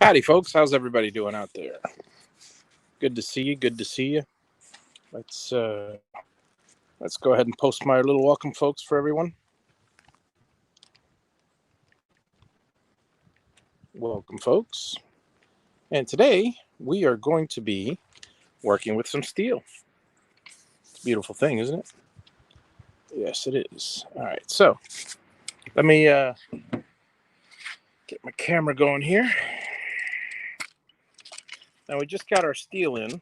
Howdy, folks. How's everybody doing out there? Good to see you. Good to see you. Let's go ahead and post my little welcome, folks, for everyone. Welcome, folks. And today we are going to be working with some steel. It's a beautiful thing, isn't it? Yes, it is. All right. So let me get my camera going here. Now we just got our steel in,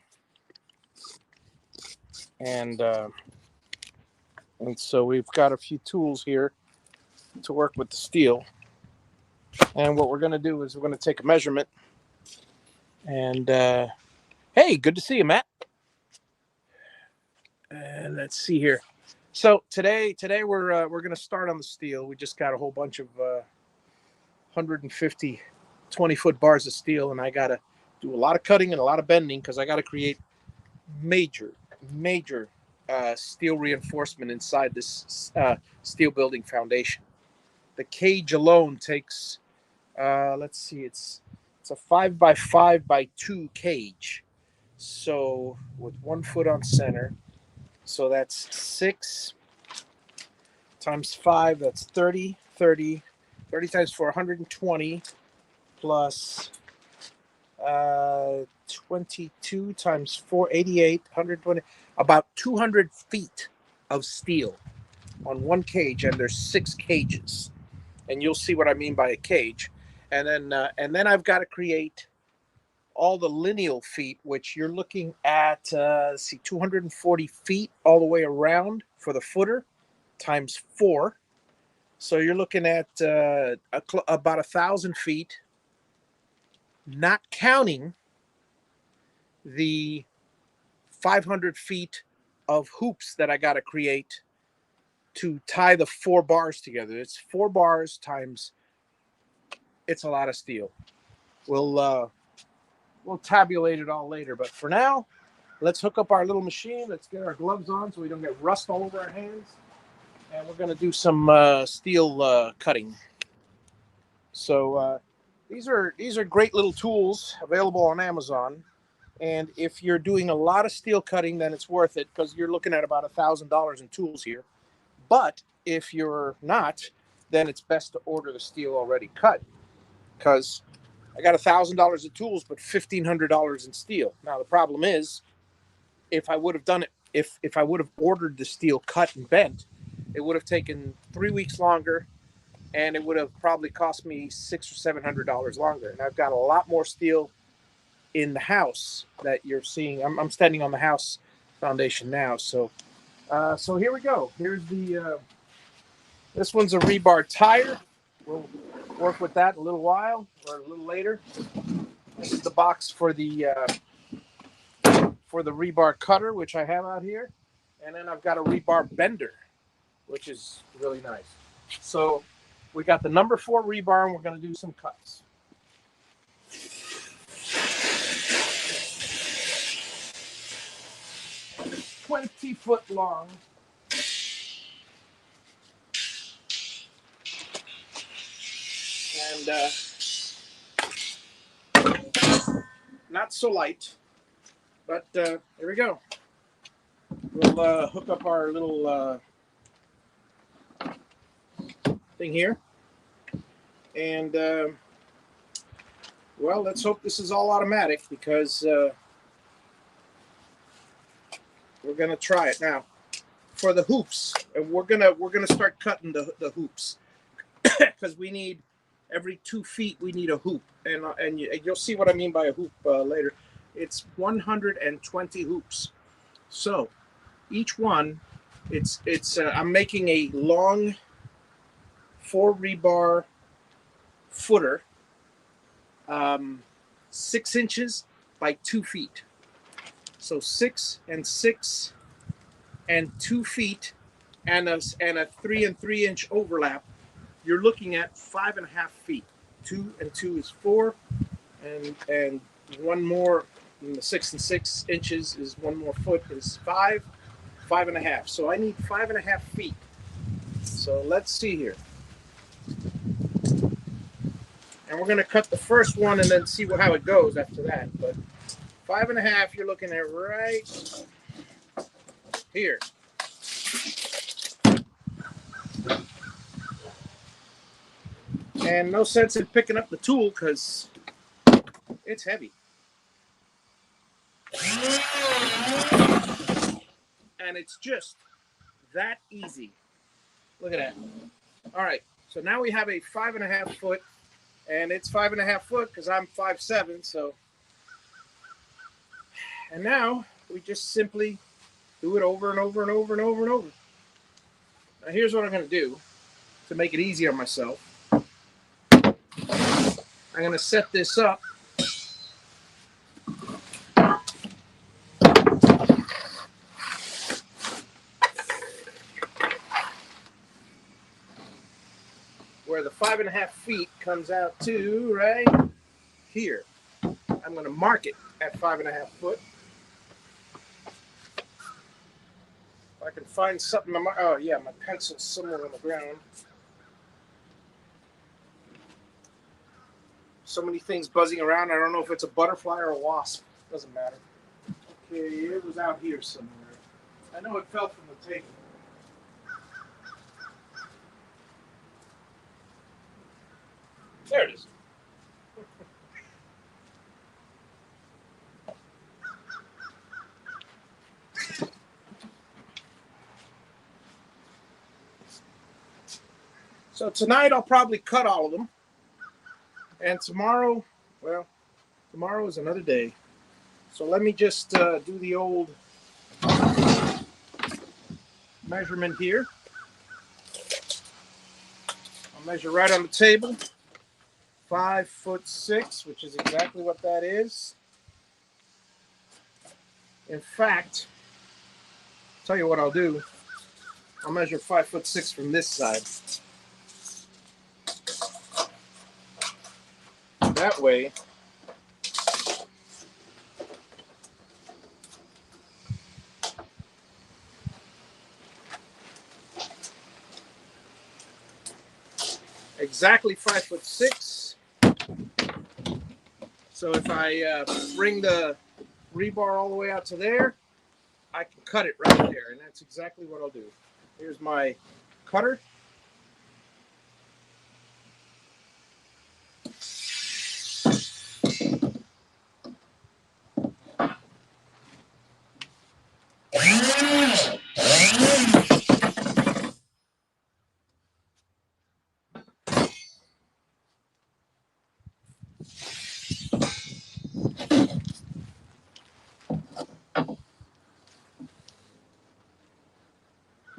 and so we've got a few tools here to work with the steel. And what we're going to do is we're going to take a measurement. And hey, good to see you, Matt. Let's see here. So today we're going to start on the steel. We just got a whole bunch of 150 20-foot bars of steel, and I got to do a lot of cutting and a lot of bending because I got to create major steel reinforcement inside this steel building foundation. The cage alone takes, let's see, it's a 5x5x2 cage. So with 1 foot on center, so that's 6 times 5, that's 30 times 4, 120 plus 22 times 4, 88, 120, about 200 feet of steel on one cage, and there's 6 cages. And you'll see what I mean by a cage. And then I've got to create all the lineal feet, which you're looking at, 240 feet all the way around for the footer, times 4. So you're looking at about 1,000 feet, not counting the 500 feet of hoops that I got to create to tie the 4 bars together. It's 4 bars times, it's a lot of steel. We'll tabulate it all later, but for now, let's hook up our little machine. Let's get our gloves on so we don't get rust all over our hands, and we're going to do some steel cutting. So these are great little tools available on Amazon, and if you're doing a lot of steel cutting, then it's worth it because you're looking at about $1,000 in tools here. But if you're not, then it's best to order the steel already cut, because I got $1,000 of tools, but $1,500 in steel. Now the problem is, if I would have done it, if I would have ordered the steel cut and bent, it would have taken 3 weeks longer, and it would have probably cost me $600 or $700 longer. And I've got a lot more steel in the house that you're seeing. I'm standing on the house foundation now, so here we go. Here's the this one's a rebar tire. We'll work with that in a little while or a little later. This is the box for the rebar cutter, which I have out here, and then I've got a rebar bender, which is really nice. So we got the number 4 rebar, and we're going to do some cuts. $20-foot long. And not so light, but here we go. We'll hook up our little thing here, and well, let's hope this is all automatic, because we're gonna try it now for the hoops, and we're gonna start cutting the hoops because we need, every 2 feet we need a hoop, and you'll see what I mean by a hoop later. It's 120 hoops. So each one, it's I'm making a long 4 rebar footer, 6 inches by 2 feet. So 6 and 6 and 2 feet, and a 3 and 3 inch overlap. You're looking at 5.5 feet. 2 and 2 is 4, and one more. 6 and 6 inches is 1 more foot is 5.5. So I need 5.5 feet. So let's see here. And we're going to cut the first one and then see how it goes after that. But 5.5, you're looking at right here. And no sense in picking up the tool because it's heavy. And it's just that easy. Look at that. All right, so now we have a 5.5 foot, and it's 5.5 foot because I'm 5'7", so. And now we just simply do it over and over and over and over and over. Now here's what I'm going to do to make it easier on myself. I'm going to set this up where the 5.5 feet comes out to right here. I'm going to mark it at 5.5 foot. If I can find something to mark. Oh yeah, my pencil's somewhere on the ground. So many things buzzing around. I don't know if it's a butterfly or a wasp. Doesn't matter. Okay, it was out here somewhere. I know it fell from the table. There it is. So tonight I'll probably cut all of them. And tomorrow, well, tomorrow is another day. So let me just do the old measurement here. I'll measure right on the table. 5'6", which is exactly what that is. In fact, I'll tell you what I'll do. I'll measure 5'6" from this side. That way, exactly 5'6". So if I bring the rebar all the way out to there, I can cut it right there, and that's exactly what I'll do. Here's my cutter.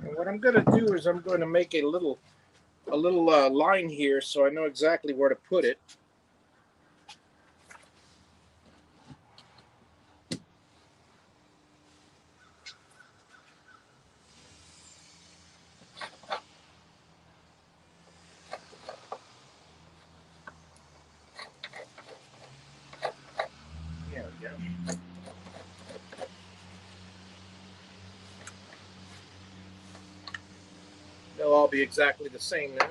And what I'm going to do is I'm going to make a little line here so I know exactly where to put it. There we go. They'll all be exactly the same now.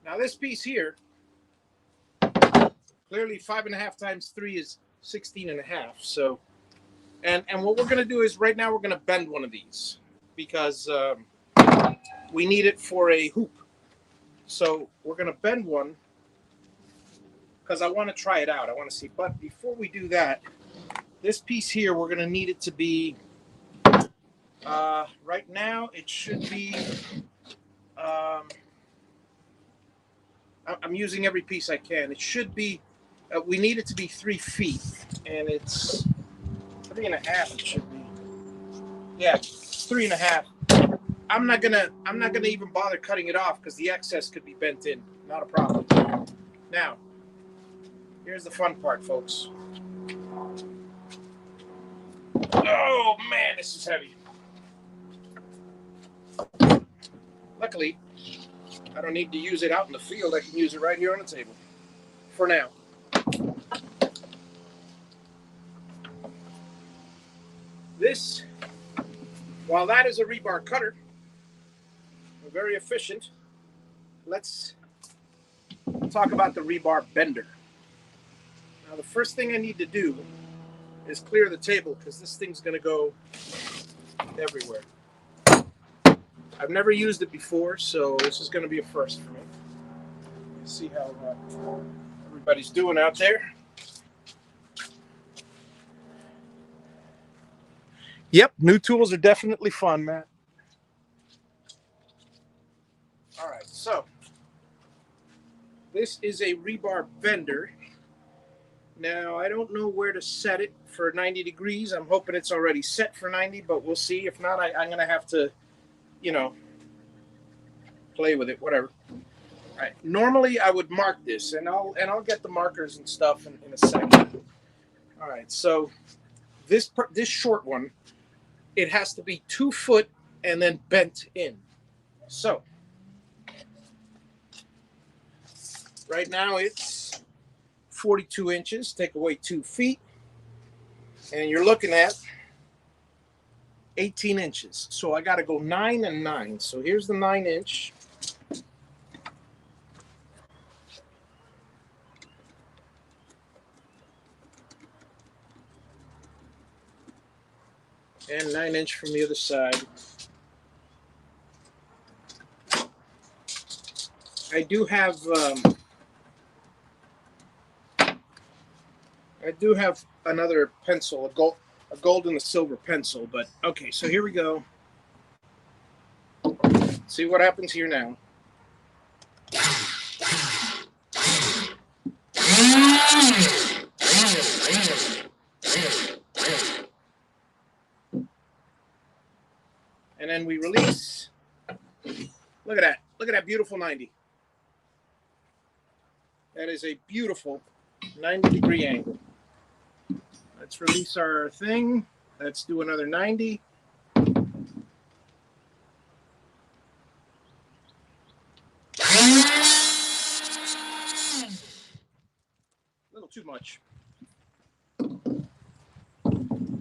Now this piece here, clearly 5.5 times 3 is 16.5. So, and what we're going to do is right now we're going to bend one of these because we need it for a hoop. So we're going to bend one because I want to try it out. I want to see. But before we do that, this piece here, we're going to need it to be, right now it should be, I'm using every piece I can. It should be, we need it to be 3 feet, and it's 3.5. It should be, yeah, 3.5. I'm not gonna even bother cutting it off because the excess could be bent in. Not a problem. Now, here's the fun part, folks. Oh man, this is heavy. Luckily, I don't need to use it out in the field. I can use it right here on the table for now. This, while that is a rebar cutter, very efficient, let's talk about the rebar bender. Now, the first thing I need to do is clear the table because this thing's going to go everywhere. I've never used it before, so this is going to be a first for me. Let's see how everybody's doing out there. Yep, new tools are definitely fun, Matt. All right, so this is a rebar bender. Now, I don't know where to set it for 90 degrees. I'm hoping it's already set for 90, but we'll see. If not, I'm going to have to, you know, play with it, whatever. All right. Normally, I would mark this, and I'll get the markers and stuff in a second. All right, so this short one, it has to be 2 foot and then bent in. So right now it's 42 inches. Take away 2 feet, and you're looking at 18 inches. So I got to go 9 and 9. So here's the 9-inch. And 9-inch from the other side. I do have another pencil, a gold and a silver pencil, but okay, so here we go. See what happens here now. And then we release. Look at that. Look at that beautiful 90. That is a beautiful 90-degree angle. Let's release our thing. Let's do another 90. A little too much.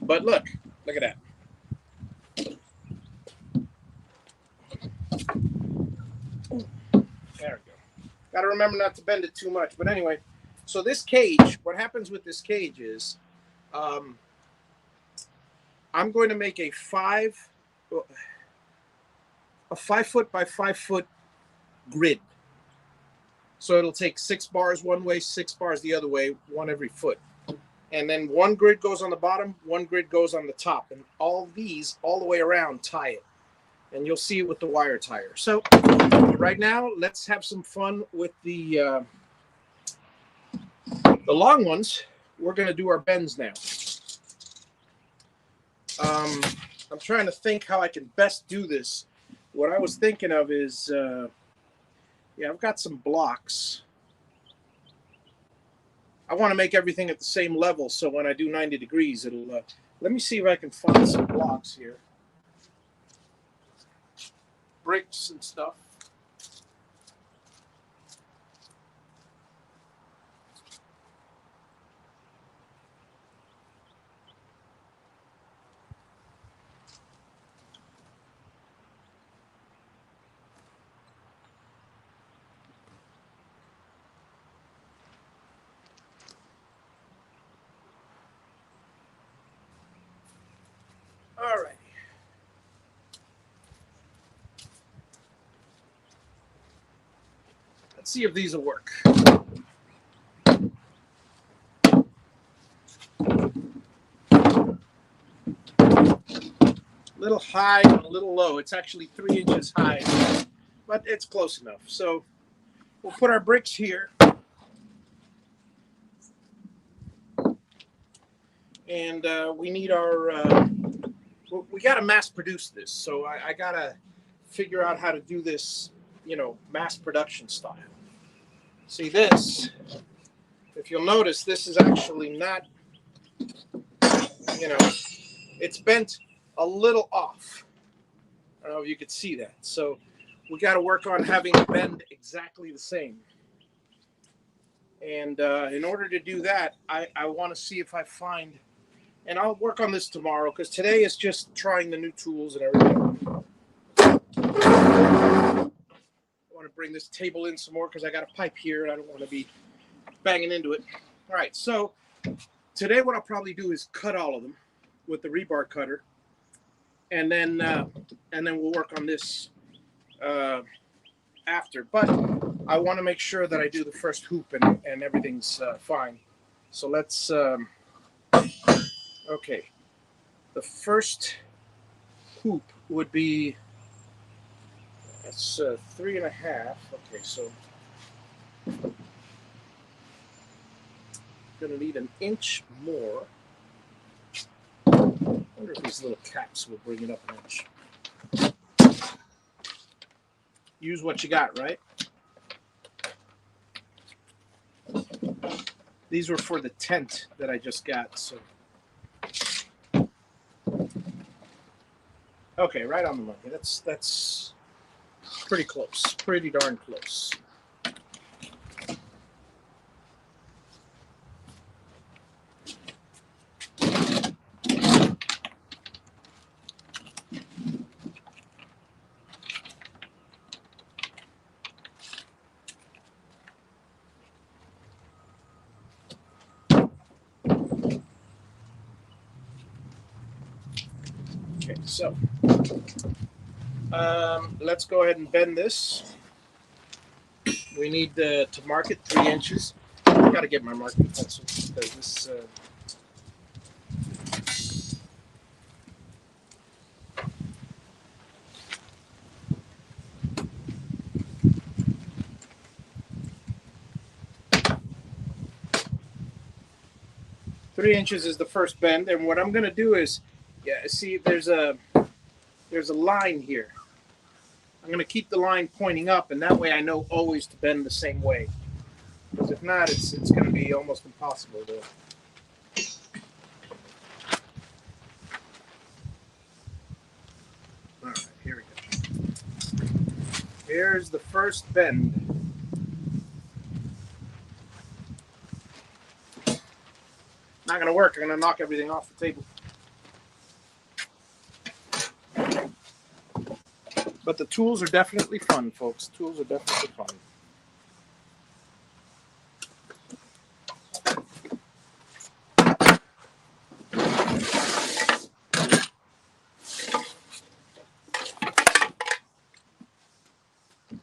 But look at that. There we go. Got to remember not to bend it too much. But anyway, so this cage, what happens with this cage is I'm going to make a 5 foot by 5 foot grid. So it'll take 6 bars one way, 6 bars the other way, 1 every foot. And then 1 grid goes on the bottom, 1 grid goes on the top. And all these, all the way around, tie it. And you'll see it with the wire tire. So right now, let's have some fun with the long ones. We're going to do our bends now. I'm trying to think how I can best do this. What I was thinking of is, yeah, I've got some blocks. I want to make everything at the same level, so when I do 90 degrees, it'll, let me see if I can find some blocks here. Bricks and stuff. All right. Let's see if these will work. A little high and a little low. It's actually 3 inches high, but it's close enough. So we'll put our bricks here. And we need our, we got to mass produce this. So I got to figure out how to do this, you know, mass production style. See this, if you'll notice, this is actually not, you know, it's bent a little off. I don't know if you could see that. So we got to work on having it bend exactly the same. And in order to do that, I want to see if I find And I'll work on this tomorrow because today is just trying the new tools and everything. I want to bring this table in some more because I got a pipe here and I don't want to be banging into it. All right, so today what I'll probably do is cut all of them with the rebar cutter, and then we'll work on this after. But I want to make sure that I do the first hoop and everything's fine. So let's okay. The first hoop would be, that's 3.5. Okay, so I'm gonna need an inch more. I wonder if these little caps will bring it up an inch. Use what you got, right? These were for the tent that I just got, so. Okay, right on the money. That's pretty close, pretty darn close. Okay, so let's go ahead and bend this. We need to mark it 3 inches. Got to get my marking pencil because this. 3 inches is the first bend, and what I'm going to do is, see, there's a line here. I'm going to keep the line pointing up, and that way I know always to bend the same way. Because if not, it's going to be almost impossible to. All right, here we go. Here's the first bend. Not going to work. I'm going to knock everything off the table. But the tools are definitely fun, folks. Tools are definitely fun.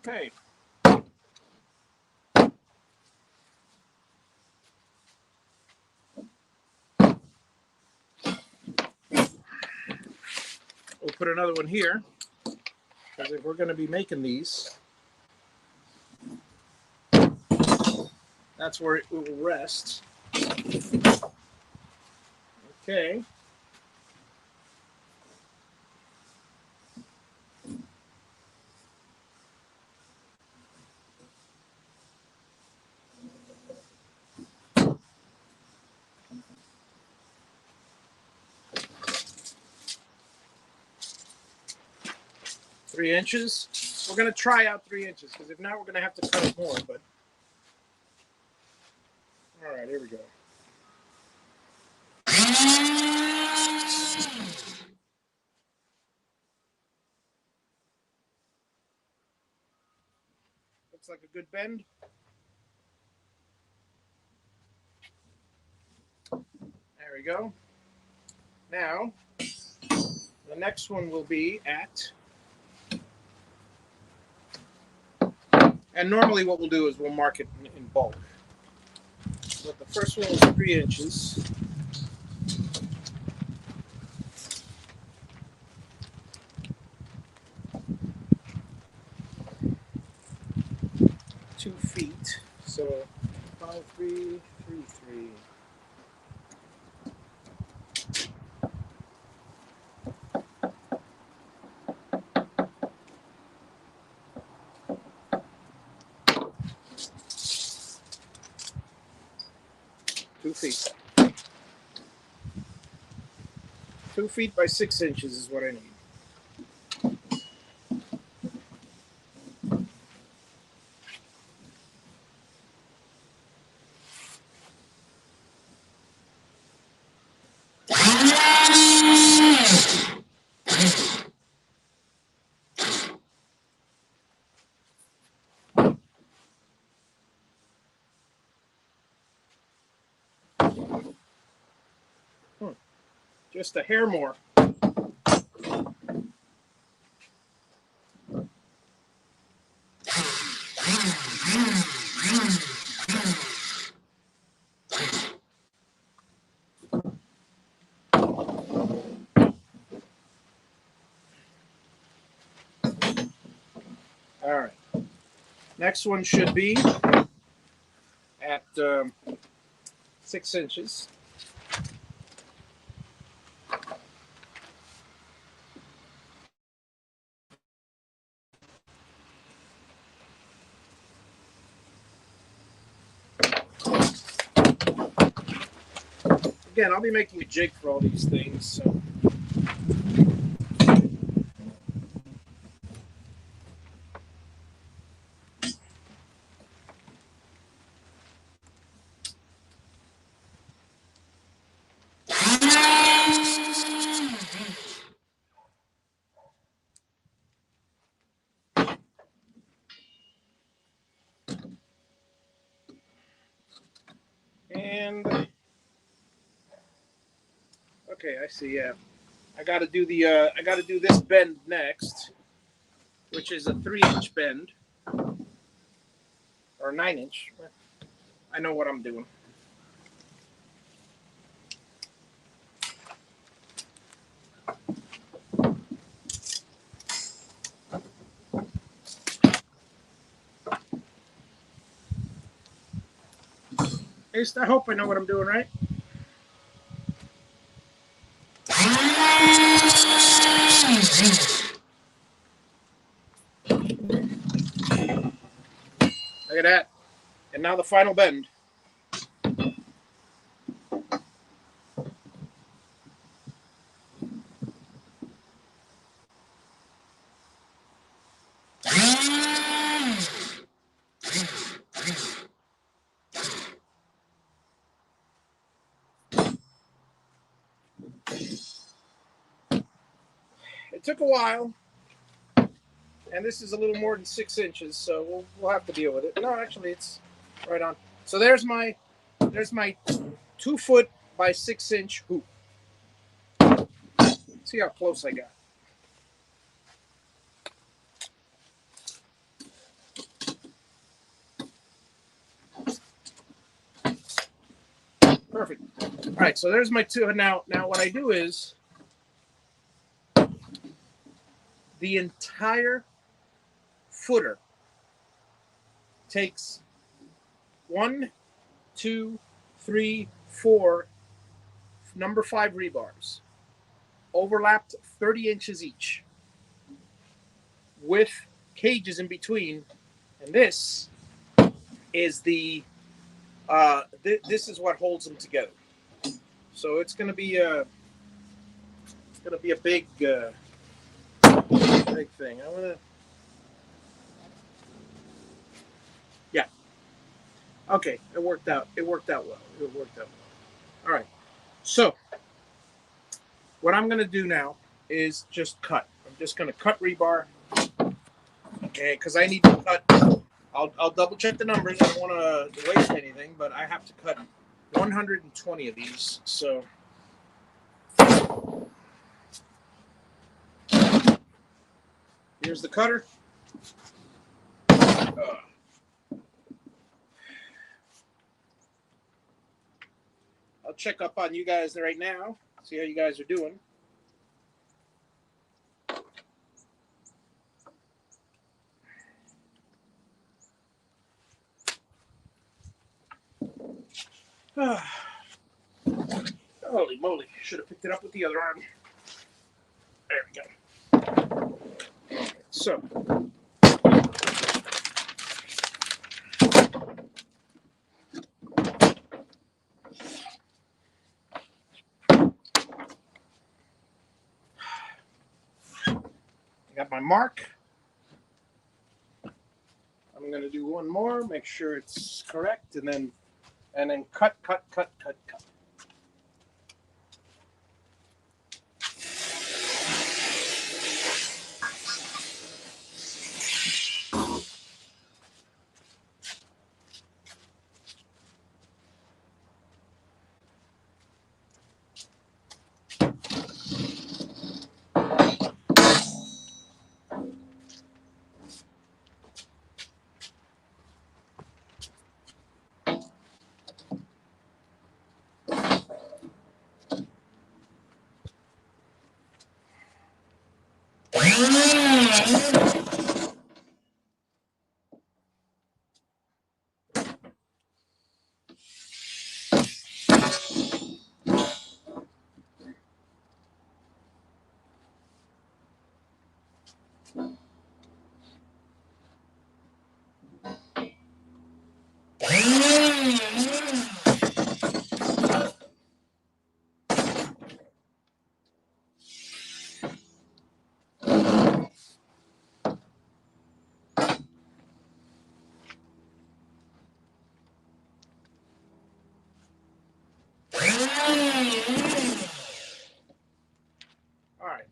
Okay. We'll put another one here, because if we're going to be making these, that's where it will rest. Okay. Three inches. We're going to try out 3 inches, because if not, we're going to have to cut it more. But all right, here we go. Looks like a good bend. There we go. Now, the next one will be at, and normally what we'll do is we'll mark it in bulk. But the first one was 3 inches. .2 feet. So 5, 3, 3, 3. .2 feet. 2 feet by 6 inches is what I need. Just a hair more. All right. Next one should be at 6 inches. Again, I'll be making a jig for all these things. So. And okay, I see. Yeah, I got to do the I got to do this bend next, which is a 3-inch bend or 9-inch. I know what I'm doing. At least I hope I know what I'm doing, right? Look at that. And now the final bend. It took a while, and this is a little more than 6 inches, so we'll have to deal with it. No, actually, it's right on. So there's my 2-foot by 6-inch hoop. See how close I got. Perfect. All right, so there's my 2. Now what I do is the entire footer takes 1, 2, 3, 4 number 5 rebars, overlapped 30 inches each, with cages in between, and this is the this is what holds them together. So it's going to be a big big thing. I'm gonna yeah. Okay, it worked out. It worked out well. It worked out well. All right. So what I'm going to do now is just cut. I'm just going to cut rebar. Okay, because I need to cut. I'll double check the numbers. I don't want to waste anything, but I have to cut 120 of these. So here's the cutter. I'll check up on you guys right now. See how you guys are doing. Holy moly. Should have picked it up with the other arm. There we go. So. I got my mark. I'm going to do one more, make sure it's correct, and then cut. All right.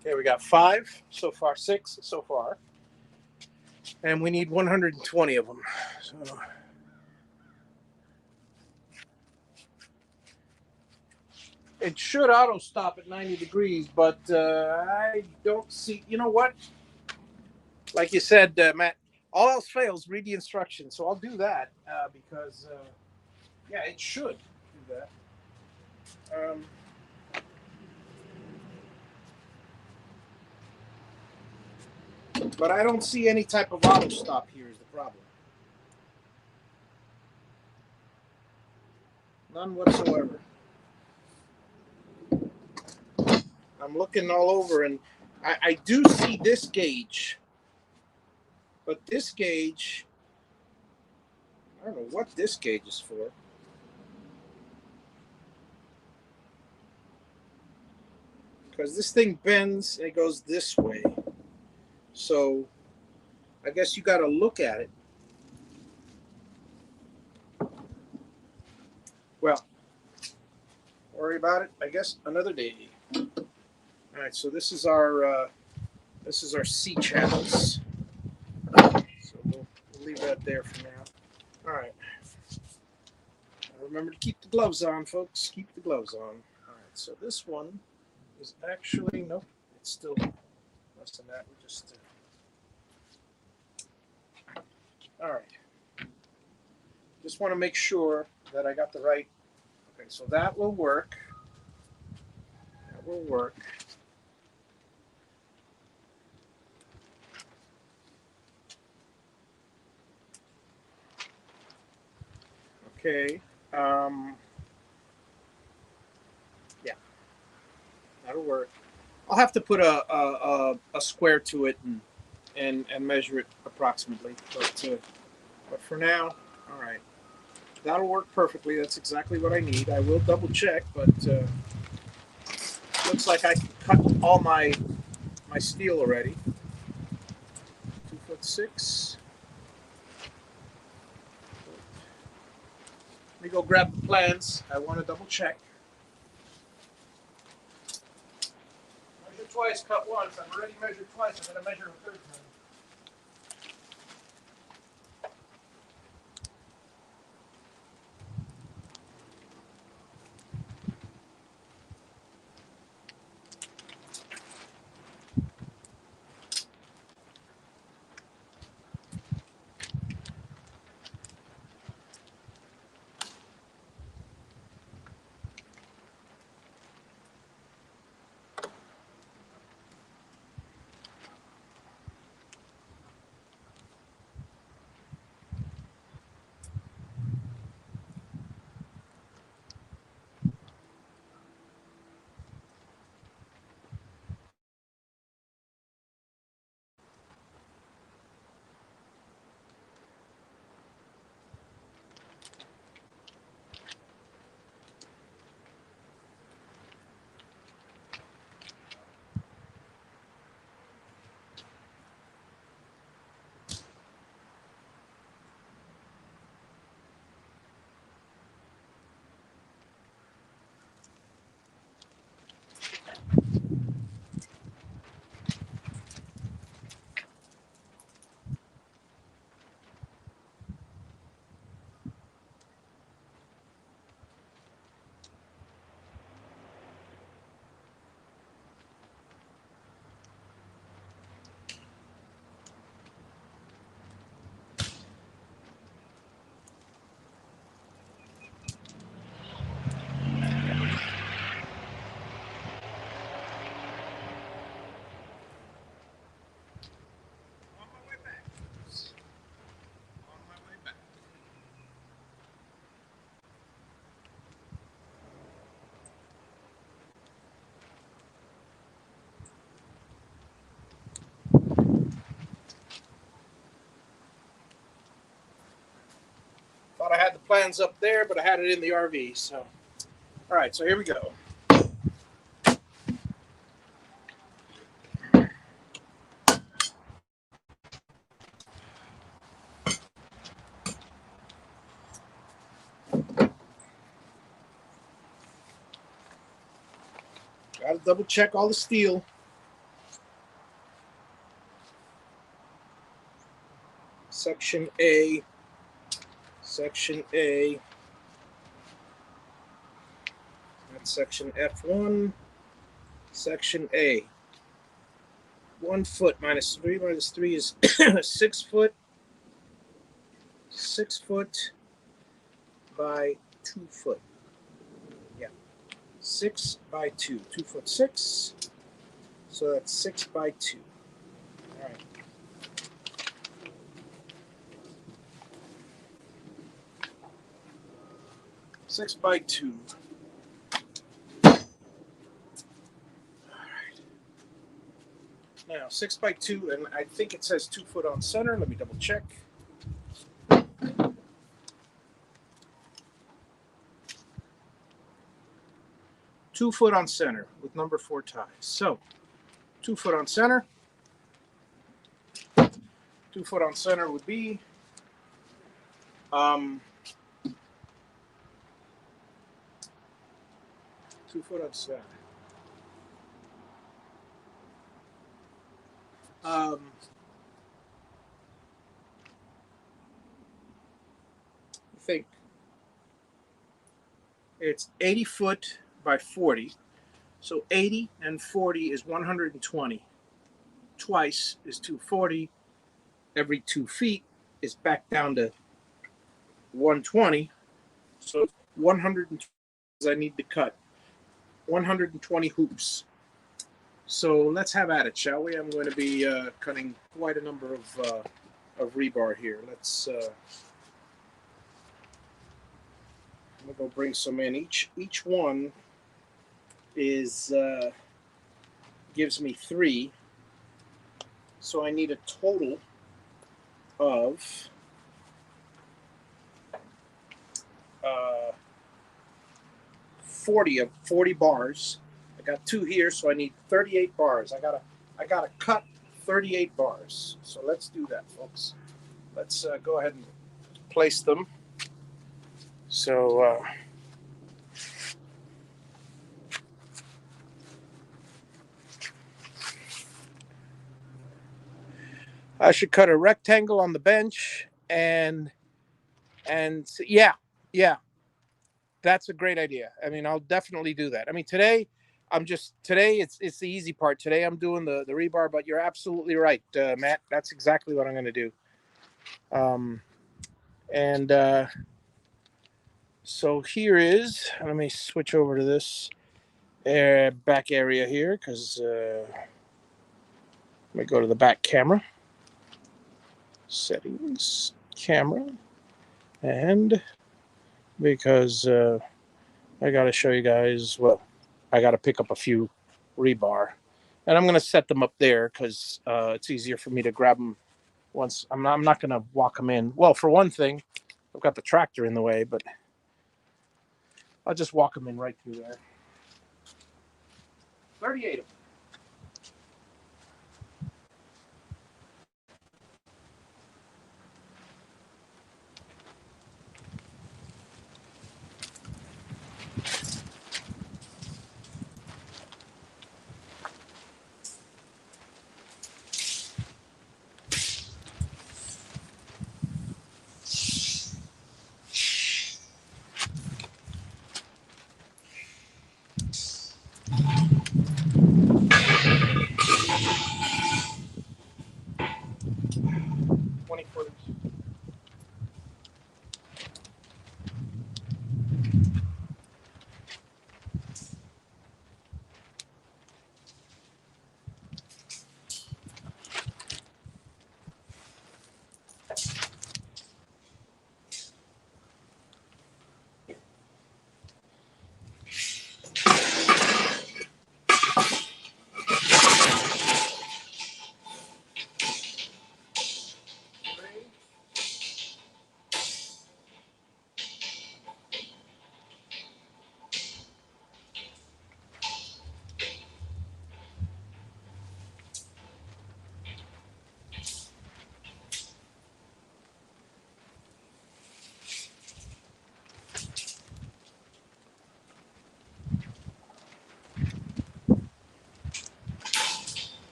Okay, we got 5 so far, 6 so far, and we need 120 of them. So it should auto stop at 90 degrees, but I don't see. You know what? Like you said, Matt, all else fails, read the instructions. So I'll do that because, yeah, it should do that. But I don't see any type of auto stop here is the problem. None whatsoever. I'm looking all over, and I do see this gauge, but this gauge, I don't know what this gauge is for. Because this thing bends and it goes this way. So I guess you got to look at it. Well, worry about it, I guess, another day. All right, so this is our C channels. So we'll leave that there for now. All right. Remember to keep the gloves on, folks. Keep the gloves on. All right, so this one is actually, nope, it's still less than that. We just, all right. Just want to make sure that I got the right, okay, so that will work. That will work. Okay. Yeah, that'll work. I'll have to put a square to it and measure it approximately. But for now, all right. That'll work perfectly. That's exactly what I need. I will double check, but looks like I cut all my steel already. 2'6". Let me go grab the plans. I want to double check. Measure twice, cut once. I've already measured twice. I'm going to measure a third time. had the plans up there, but I had it in the RV. So, all right, so here we go. Got to double check all the steel. Section A. Section A. That's section F1. Section A. 1 foot minus 3 is 6 foot. 6 foot by 2 foot. Yeah. 6 by 2. 2 foot 6. So that's 6 by 2. All right. Six by 2. All right. Now 6 by 2, and I think it says 2 foot on center. Let me double check. Two foot on center with number 4 ties. So 2 foot on center. 2 foot on center would be 2 foot on center. I think it's 80 foot by 40. So 80 and 40 is 120. Twice is 240. Every 2 feet is back down to 120. So 120 I need to cut. 120 hoops. So let's have at it, shall we? I'm going to be cutting quite a number of rebar here. Let's I'm gonna go bring some in. Each one is gives me 3, so I need a total of 40 bars. I got 2 here, so I need 38 bars. I gotta cut 38 bars. So let's do that, folks. Let's go ahead and place them. So I should cut a rectangle on the bench, and yeah, that's a great idea. I mean, I'll definitely do that. I mean, today it's the easy part. Today I'm doing the rebar, but you're absolutely right, Matt. That's exactly what I'm going to do. So here is, let me switch over to this back area here, because let me go to the back camera. Settings, camera, and because I got to show you guys, well, I got to pick up a few rebar, and I'm going to set them up there because it's easier for me to grab them once. I'm not going to walk them in. Well, for one thing, I've got the tractor in the way, but I'll just walk them in right through there. 38 of them.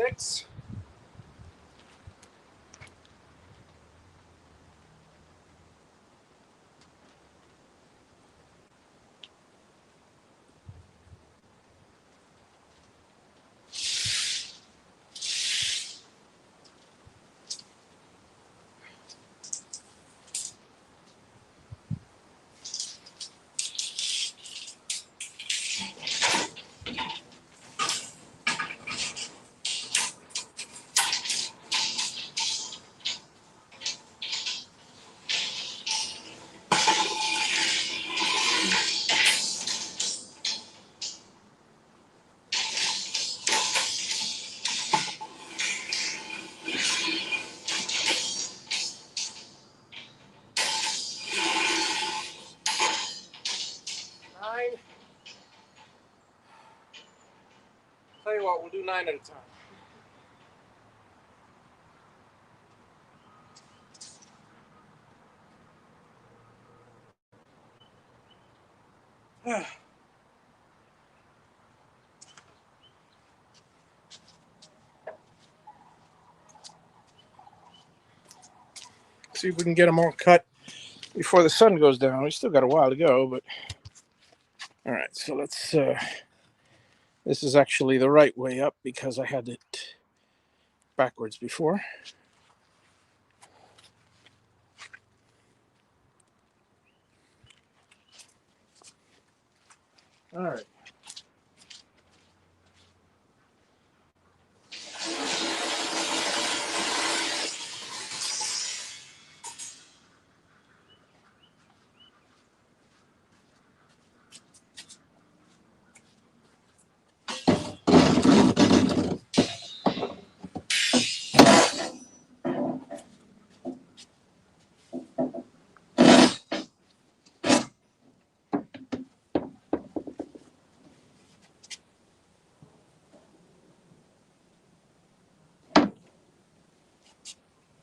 6. Tell you what, we'll do 9 at a time. See if we can get them all cut before the sun goes down. We still got a while to go, but all right. So let's. This is actually the right way up because I had it backwards before. All right.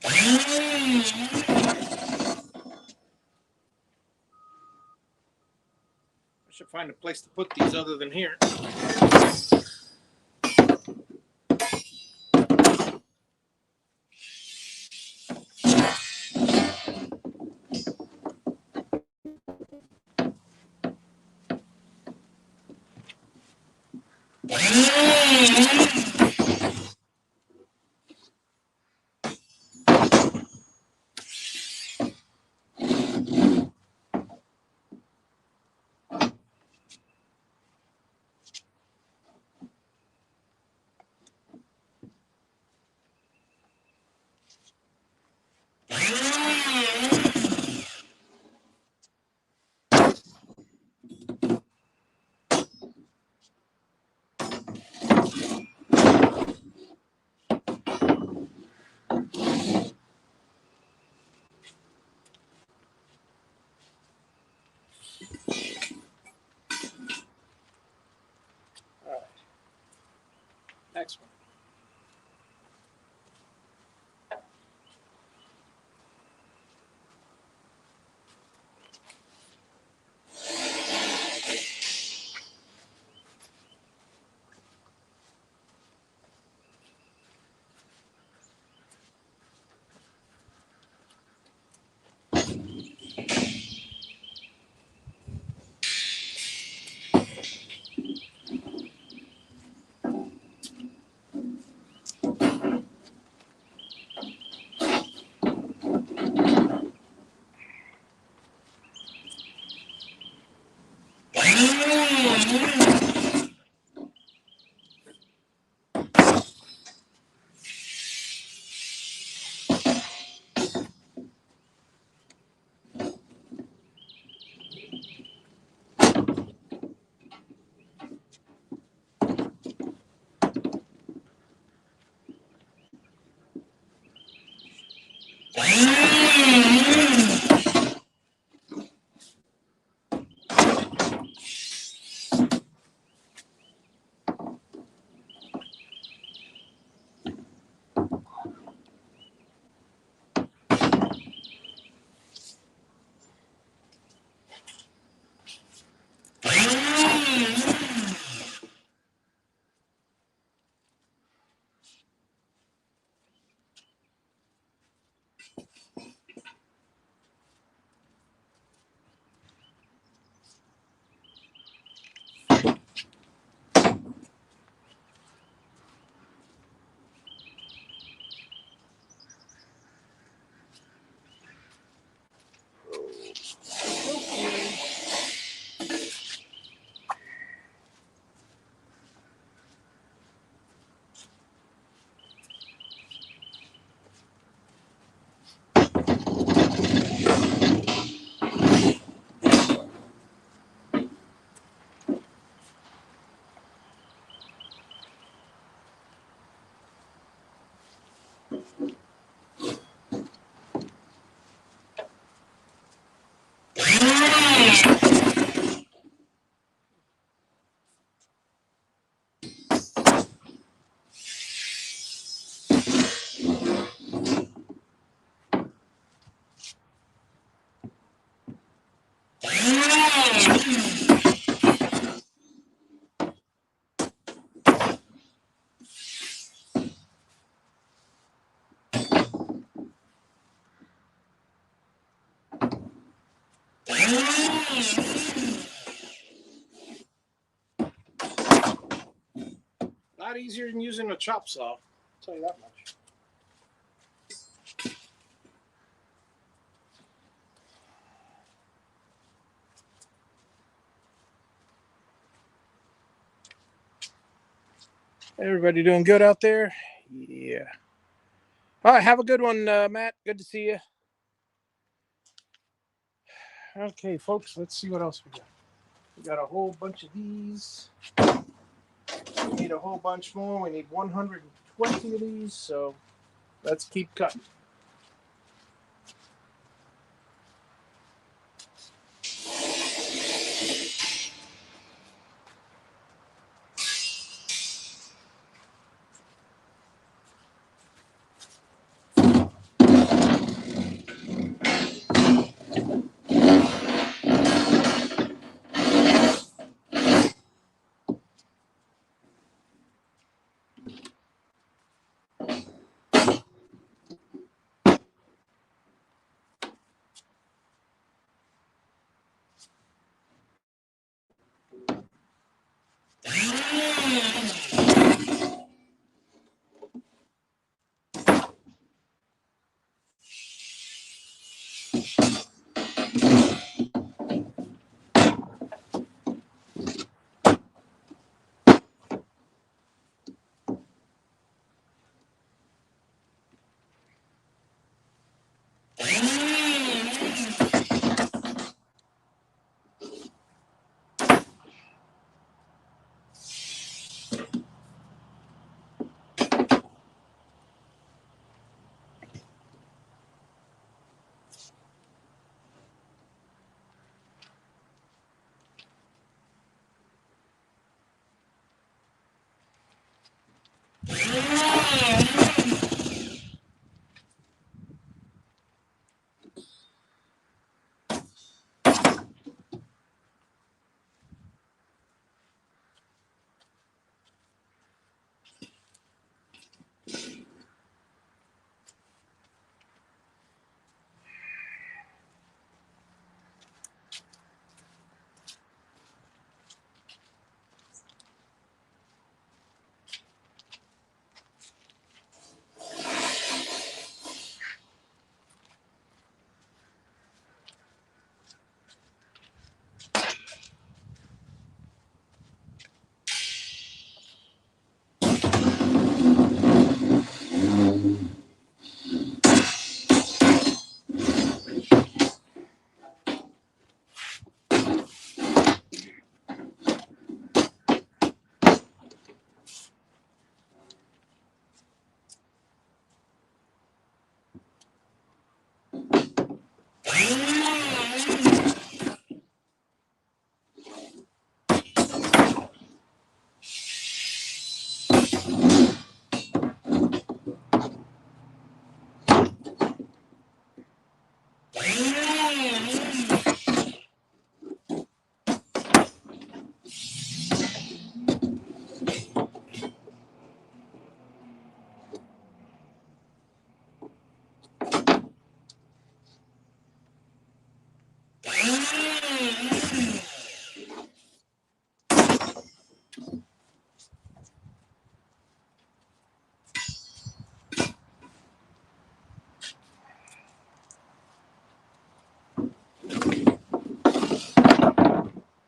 I should find a place to put these other than here. All right. Next one. A lot easier than using a chop saw, I'll tell you that much. Everybody doing good out there? Yeah. All right, have a good one, Matt. Good to see you. Okay, folks, let's see what else we got. We got a whole bunch of these. We need a whole bunch more. We need 120 of these, so let's keep cutting.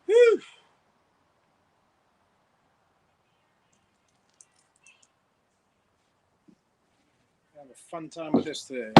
Whew. Have a fun time with this today.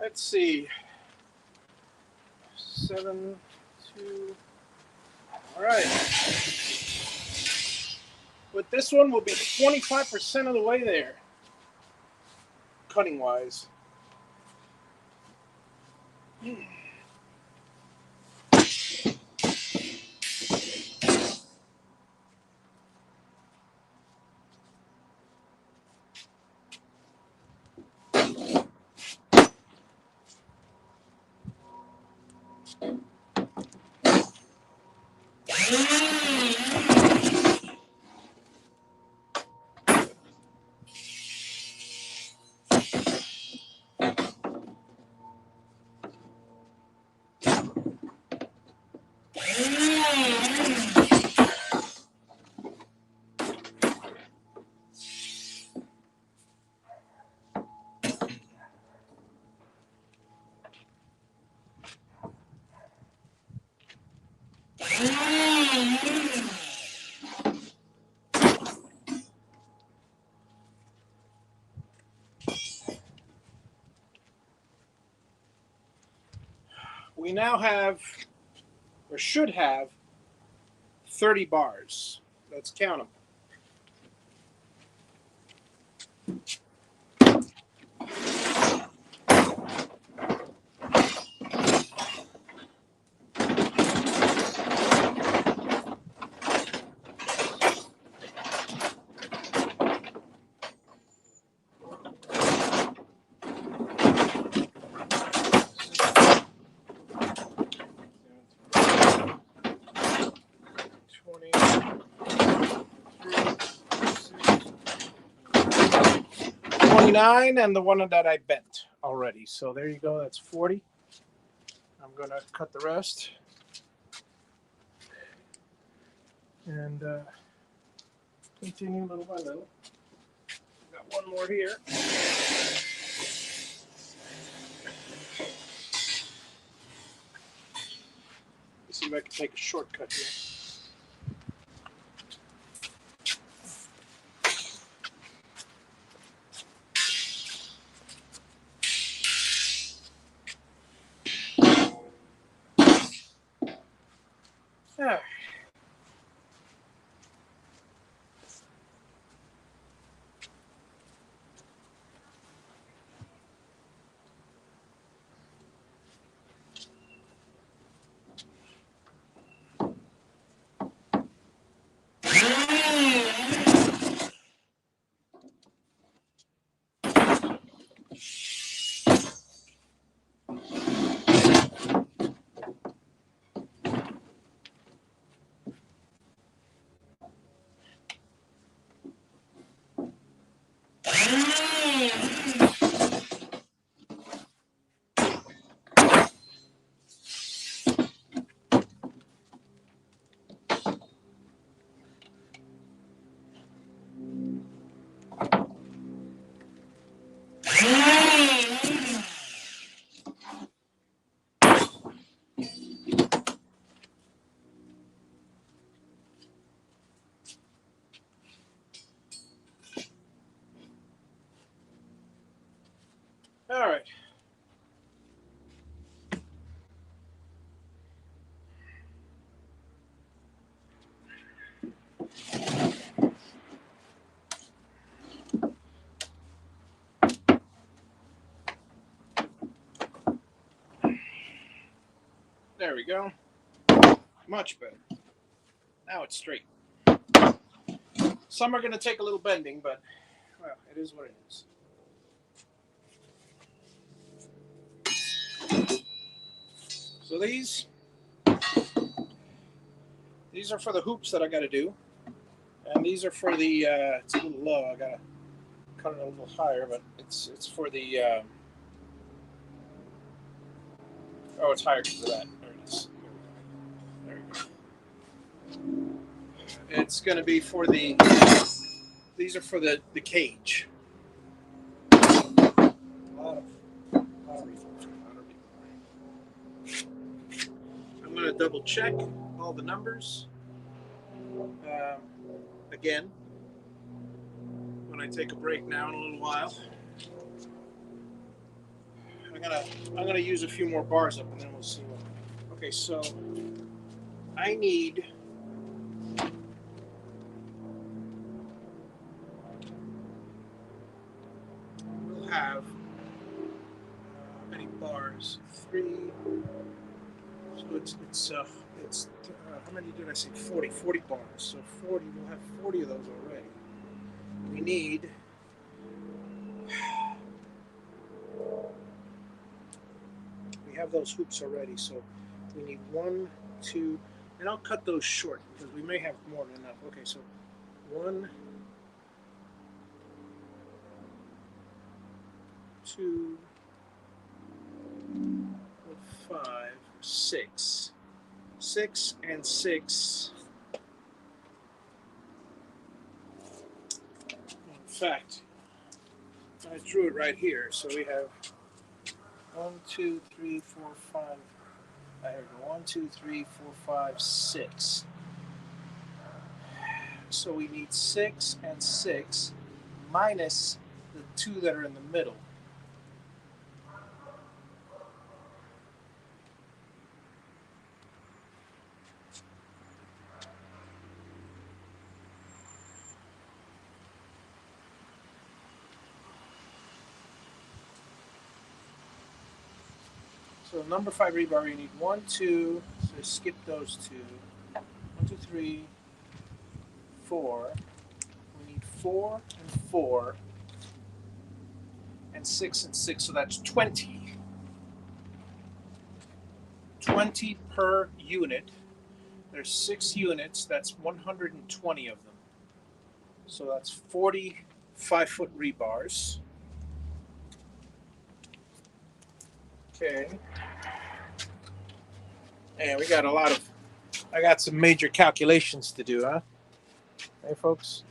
Let's see. 7, 2. All right. But this one will be 25% of the way there, cutting wise. We now have, or should have, 30 bars. Let's count them. And the one that I bent already. So there you go. That's 40. I'm going to cut the rest. And continue little by little. Got one more here. Let's see if I can take a shortcut here. All right. There we go. Much better. Now it's straight. Some are going to take a little bending, but, well, it is what it is. So these are for the hoops that I got to do. And these are for the, it's a little low. I got to cut it a little higher, but it's for the, oh, it's higher because of that. There it is. There we go. It's going to be for the, these are for the cage. A lot of rebar. I'm going to double check all the numbers. Again, when I take a break now in a little while. I'm gonna use a few more bars up, and then we'll see what. Okay, so I need. We'll have how many bars? 3. So it's how many did I say? 40. 40 bars. So 40. We'll have 40 of those already. We need. We have those hoops already, so we need 1, 2, and I'll cut those short because we may have more than enough. Okay, so 1, 2, 5, 6. 6 and 6. In fact, I drew it right here. So we have 1, 2, 3, 4, 5. I have 1, 2, 3, 4, 5, 6. So we need 6 and 6 minus the 2 that are in the middle. So number 5 rebar, you need 1, 2. So skip those 2. 1, 2, 3, 4. We need 4 and 4. And 6 and 6. So that's 20. 20 per unit. There's 6 units. That's 120 of them. So that's 40 5-foot rebars. Okay. And we got I got some major calculations to do, huh? Hey, folks.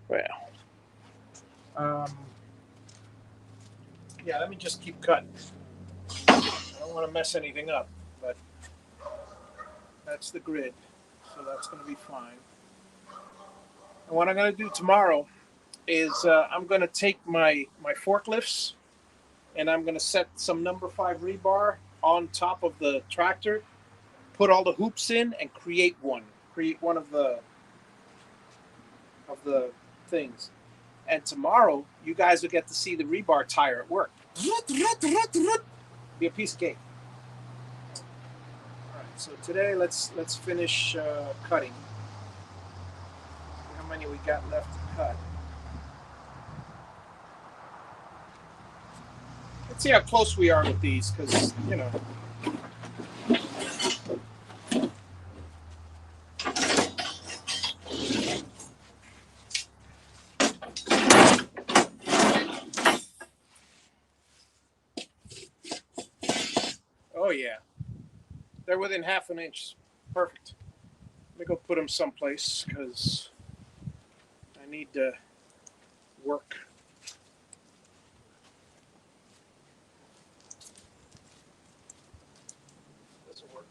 Well, yeah, let me just keep cutting. I don't want to mess anything up, but that's the grid, so that's going to be fine. And what I'm going to do tomorrow is I'm going to take my forklifts and I'm going to set some number 5 rebar on top of the tractor, put all the hoops in, and create one of the things. And tomorrow, you guys will get to see the rebar tire at work. Be a piece of cake. All right. So today, let's finish cutting. See how many we got left to cut. Let's see how close we are with these, because you know. Oh yeah, they're within half an inch. Perfect. Let me go put them someplace because I need to work. Doesn't work.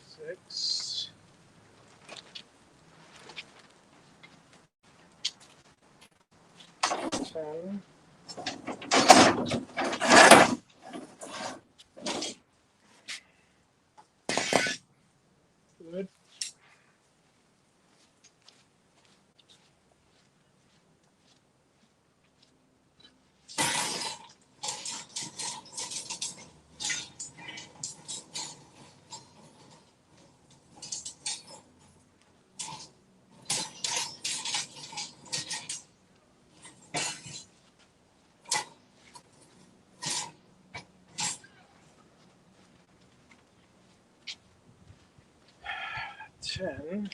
Six. Ten. Good. Ten.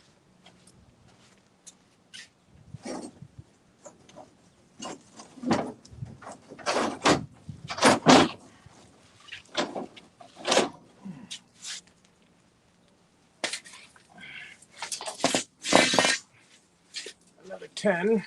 Another 10.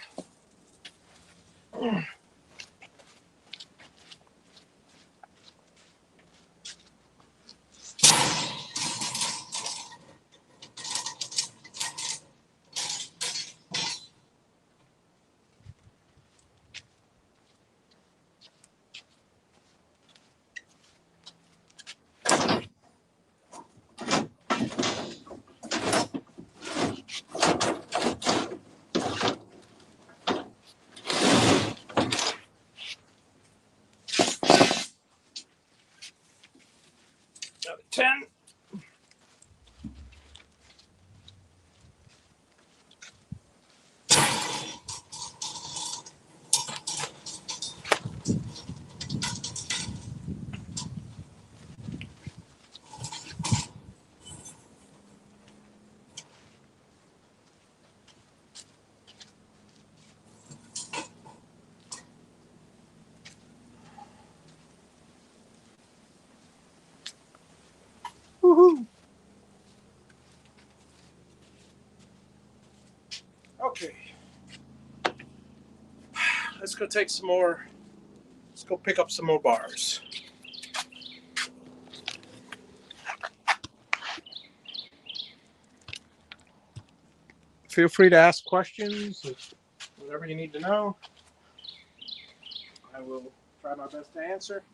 Another 10. Woohoo! Okay. Let's go take some more. Let's go pick up some more bars. Feel free to ask questions, whatever you need to know. I will try my best to answer.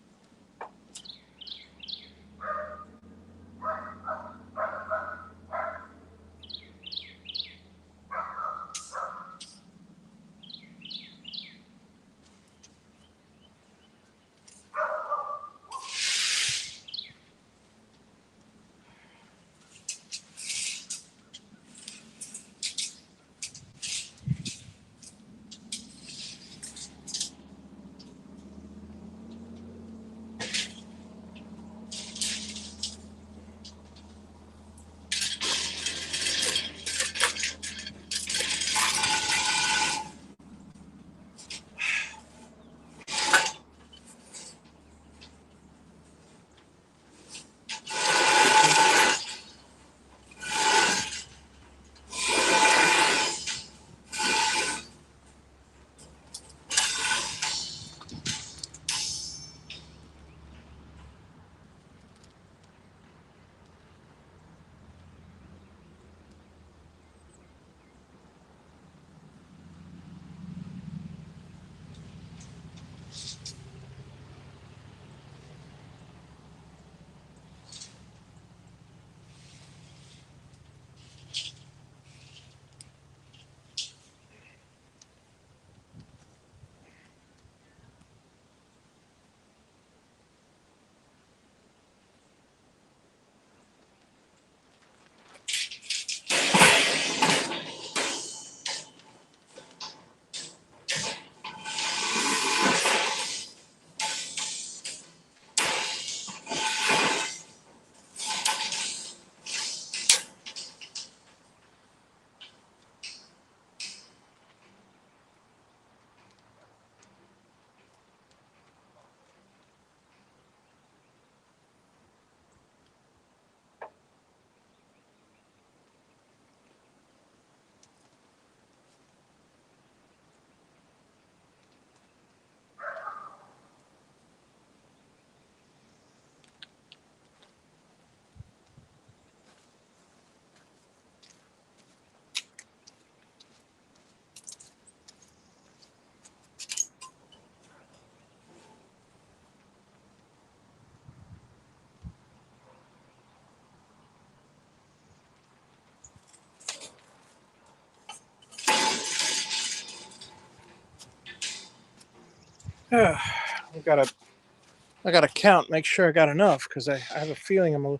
I gotta count, make sure I got enough, because I have a feeling I don't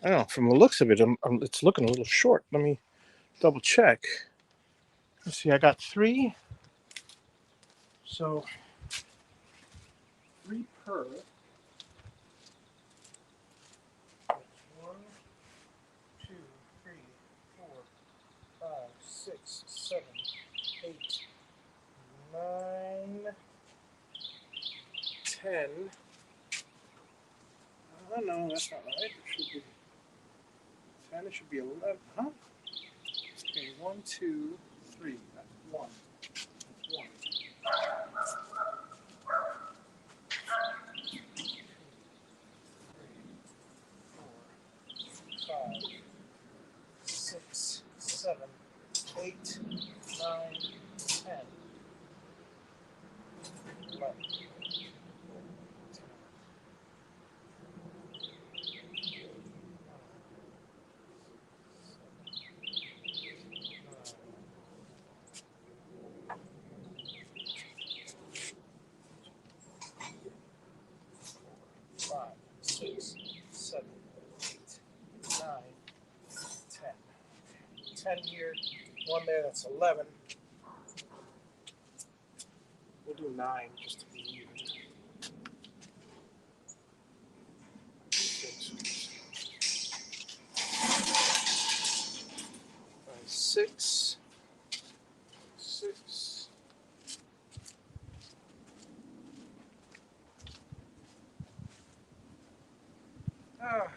know, from the looks of it, it's looking a little short. Let me double check. Let's see, I got 3. So 3 per. 1, 2, 3, 4, 5, 6, 7, 8, 9, 10. Oh no, that's not right. It should be 10. It should be 11. Huh? Okay, 1, 2, 3. That's 1. That's 1. 5, 6, 7, 8, 9, 10, 11. 5, 6, 7, 10 here, 1 there, that's 11. We'll do 9 just to be even. 6, 6. Ah.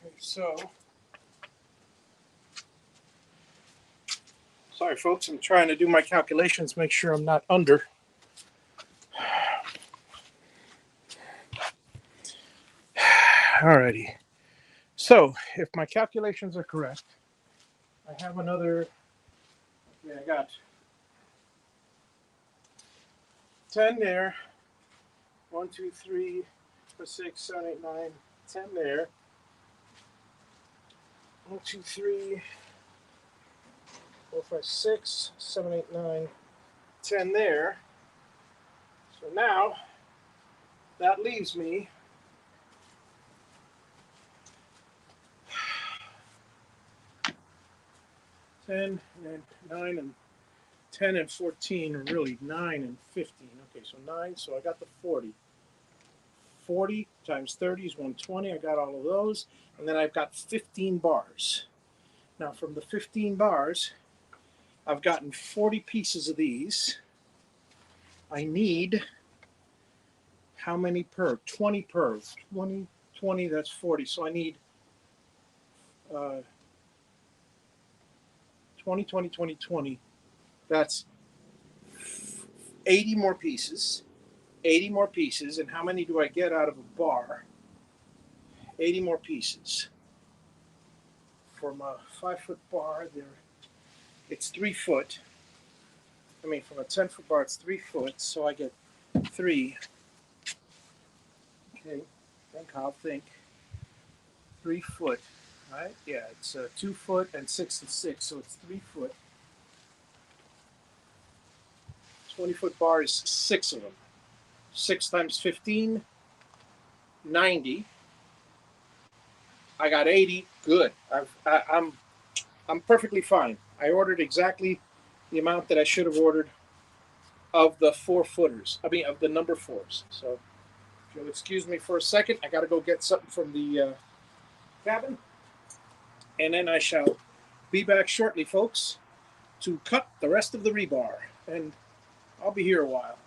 Okay, so sorry, folks. I'm trying to do my calculations, make sure I'm not under. Alrighty. So, if my calculations are correct, I have another. Yeah, I got 10 there. 1, 2, 3, 4, 6, 7, 8, 9, 10 there. 1, 2, 3, 4, 5, 6, 7, 8, 9, 10 there. So now that leaves me 10 and 9 and 10 and 14 are really 9 and 15. Okay, so 9, so I got the 40. 40 times 30 is 120. I got all of those. And then I've got 15 bars. Now from the 15 bars, I've gotten 40 pieces of these. I need how many per? 20 per. 20, 20, that's 40. So I need 20, 20, 20, 20. That's 80 more pieces. 80 more pieces. And how many do I get out of a bar? 80 more pieces. From a 5-foot bar, it's 3 foot. I mean, from a 10-foot bar, it's 3 foot. So I get 3. Okay, I'll think. 3 foot, right? Yeah, it's 2 foot and 6 and 6, so it's 3 foot. 20-foot bar is 6 of them. 6 times 15, 90. I got 80. Good. I'm perfectly fine. I ordered exactly the amount that I should have ordered of the 4-footers. I mean, of the number 4s. So, if you'll excuse me for a second, I got to go get something from the cabin, and then I shall be back shortly, folks, to cut the rest of the rebar, and I'll be here a while.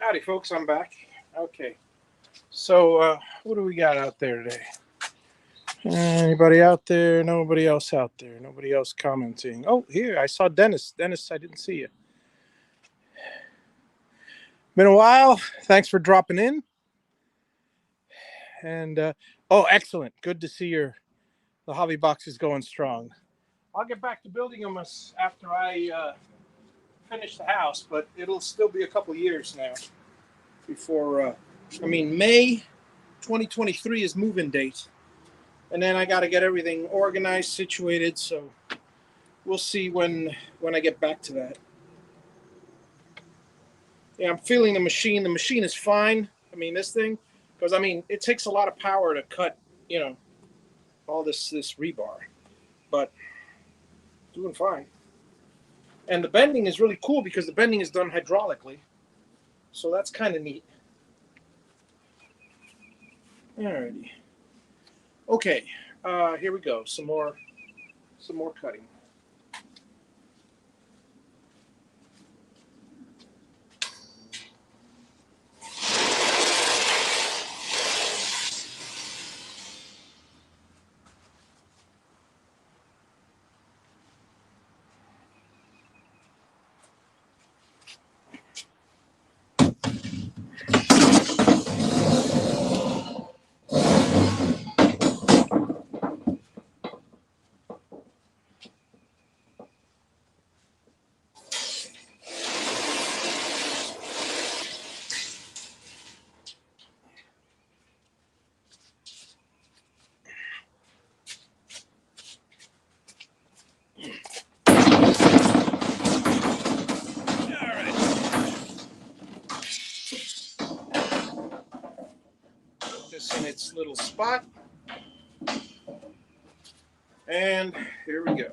Howdy, folks. I'm back. Okay. So, what do we got out there today? Anybody out there? Nobody else out there. Nobody else commenting. Oh, here. I saw Dennis. Dennis, I didn't see you. Been a while. Thanks for dropping in. And, oh, excellent. Good to see the hobby box is going strong. I'll get back to building them after I finish the house, but it'll still be a couple years now before, May 2023 is move-in date. And then I got to get everything organized, situated, so we'll see when I get back to that. Yeah, I'm feeling the machine. The machine is fine. I mean, this thing, because I mean, it takes a lot of power to cut, you know, all this rebar, but doing fine. And the bending is really cool because the bending is done hydraulically, so that's kind of neat. Alrighty. Okay, here we go. Some more cutting. This in its little spot, and here we go.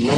These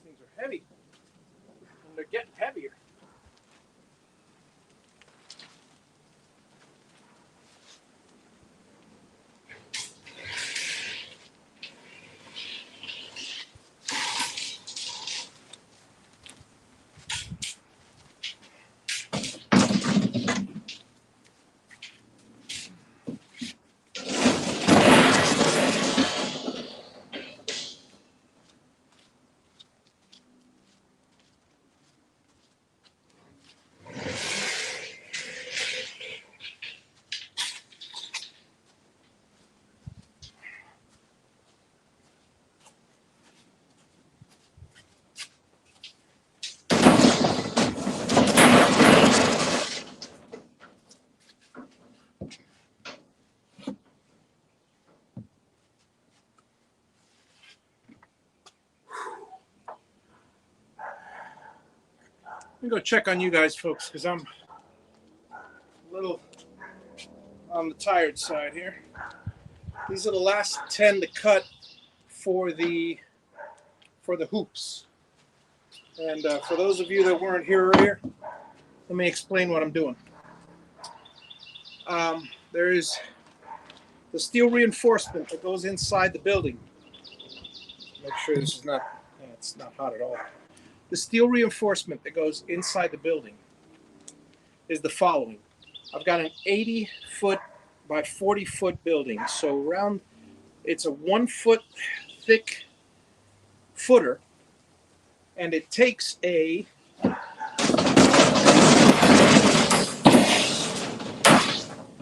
things are heavy, and they're getting heavier. Let me go check on you guys, folks, because I'm a little on the tired side here. These are the last 10 to cut for the hoops. And for those of you that weren't here earlier, let me explain what I'm doing. There is the steel reinforcement that goes inside the building. Make sure this is not, it's not hot at all. The steel reinforcement that goes inside the building is the following. I've got an 80-foot by 40-foot building. So around, it's a 1 foot thick footer, and it takes a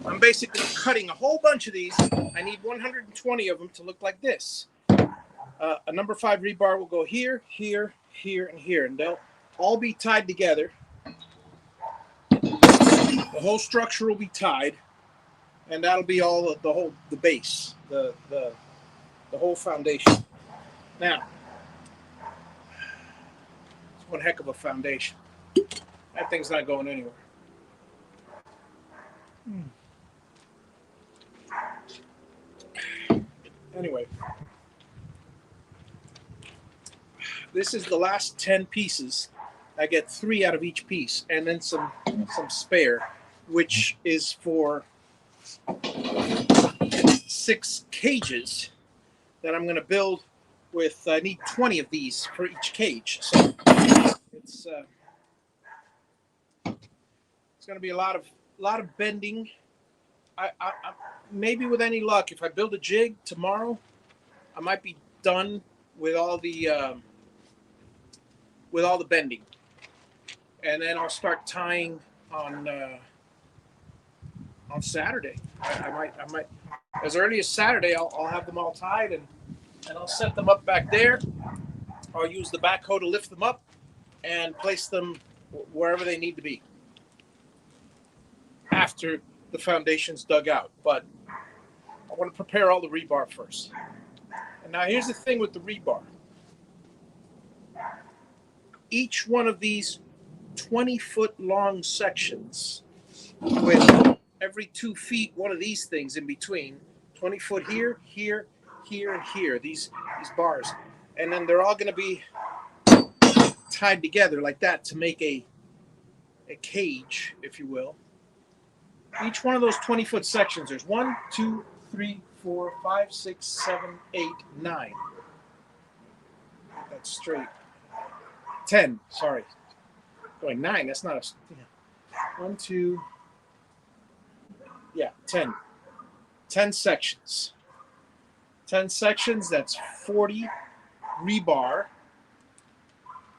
I'm basically cutting a whole bunch of these. I need 120 of them to look like this. A number 5 rebar will go here, here, here, and here, and they'll all be tied together. The whole structure will be tied, and that'll be all the base, the whole foundation. Now, it's one heck of a foundation. That thing's not going anywhere. Anyway, this is the last 10 pieces. I get 3 out of each piece, and then some spare, which is for 6 cages that I'm going to build with. I need 20 of these for each cage, so it's going to be a lot of bending. I maybe with any luck, if I build a jig tomorrow, I might be done with all the bending, and then I'll start tying on Saturday. I might as early as Saturday. I'll have them all tied, and I'll set them up back there. I'll use the backhoe to lift them up and place them wherever they need to be after the foundation's dug out. But I want to prepare all the rebar first. And now here's the thing with the rebar. Each one of these 20-foot long sections with every 2 feet one of these things in between, 20 foot here, here, here, and here, these bars. And then they're all going to be tied together like that to make a cage, if you will. Each one of those 20-foot sections, there's 1, 2, 3, 4, 5, 6, 7, 8, 9. That's straight. 10, sorry. Going 9, that's not a... Yeah. 1, 2... Yeah, 10. 10 sections. 10 sections, that's 40 rebar,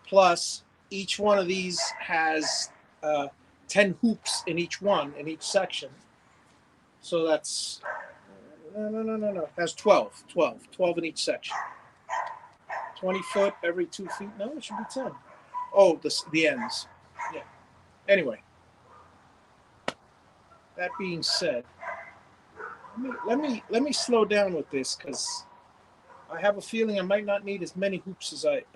plus each one of these has 10 hoops in each one, in each section. So that's, no. That's 12 in each section. 20 foot every 2 feet. No, it should be 10. Oh, the ends. Yeah. Anyway, that being said, let me slow down with this, because I have a feeling I might not need as many hoops as I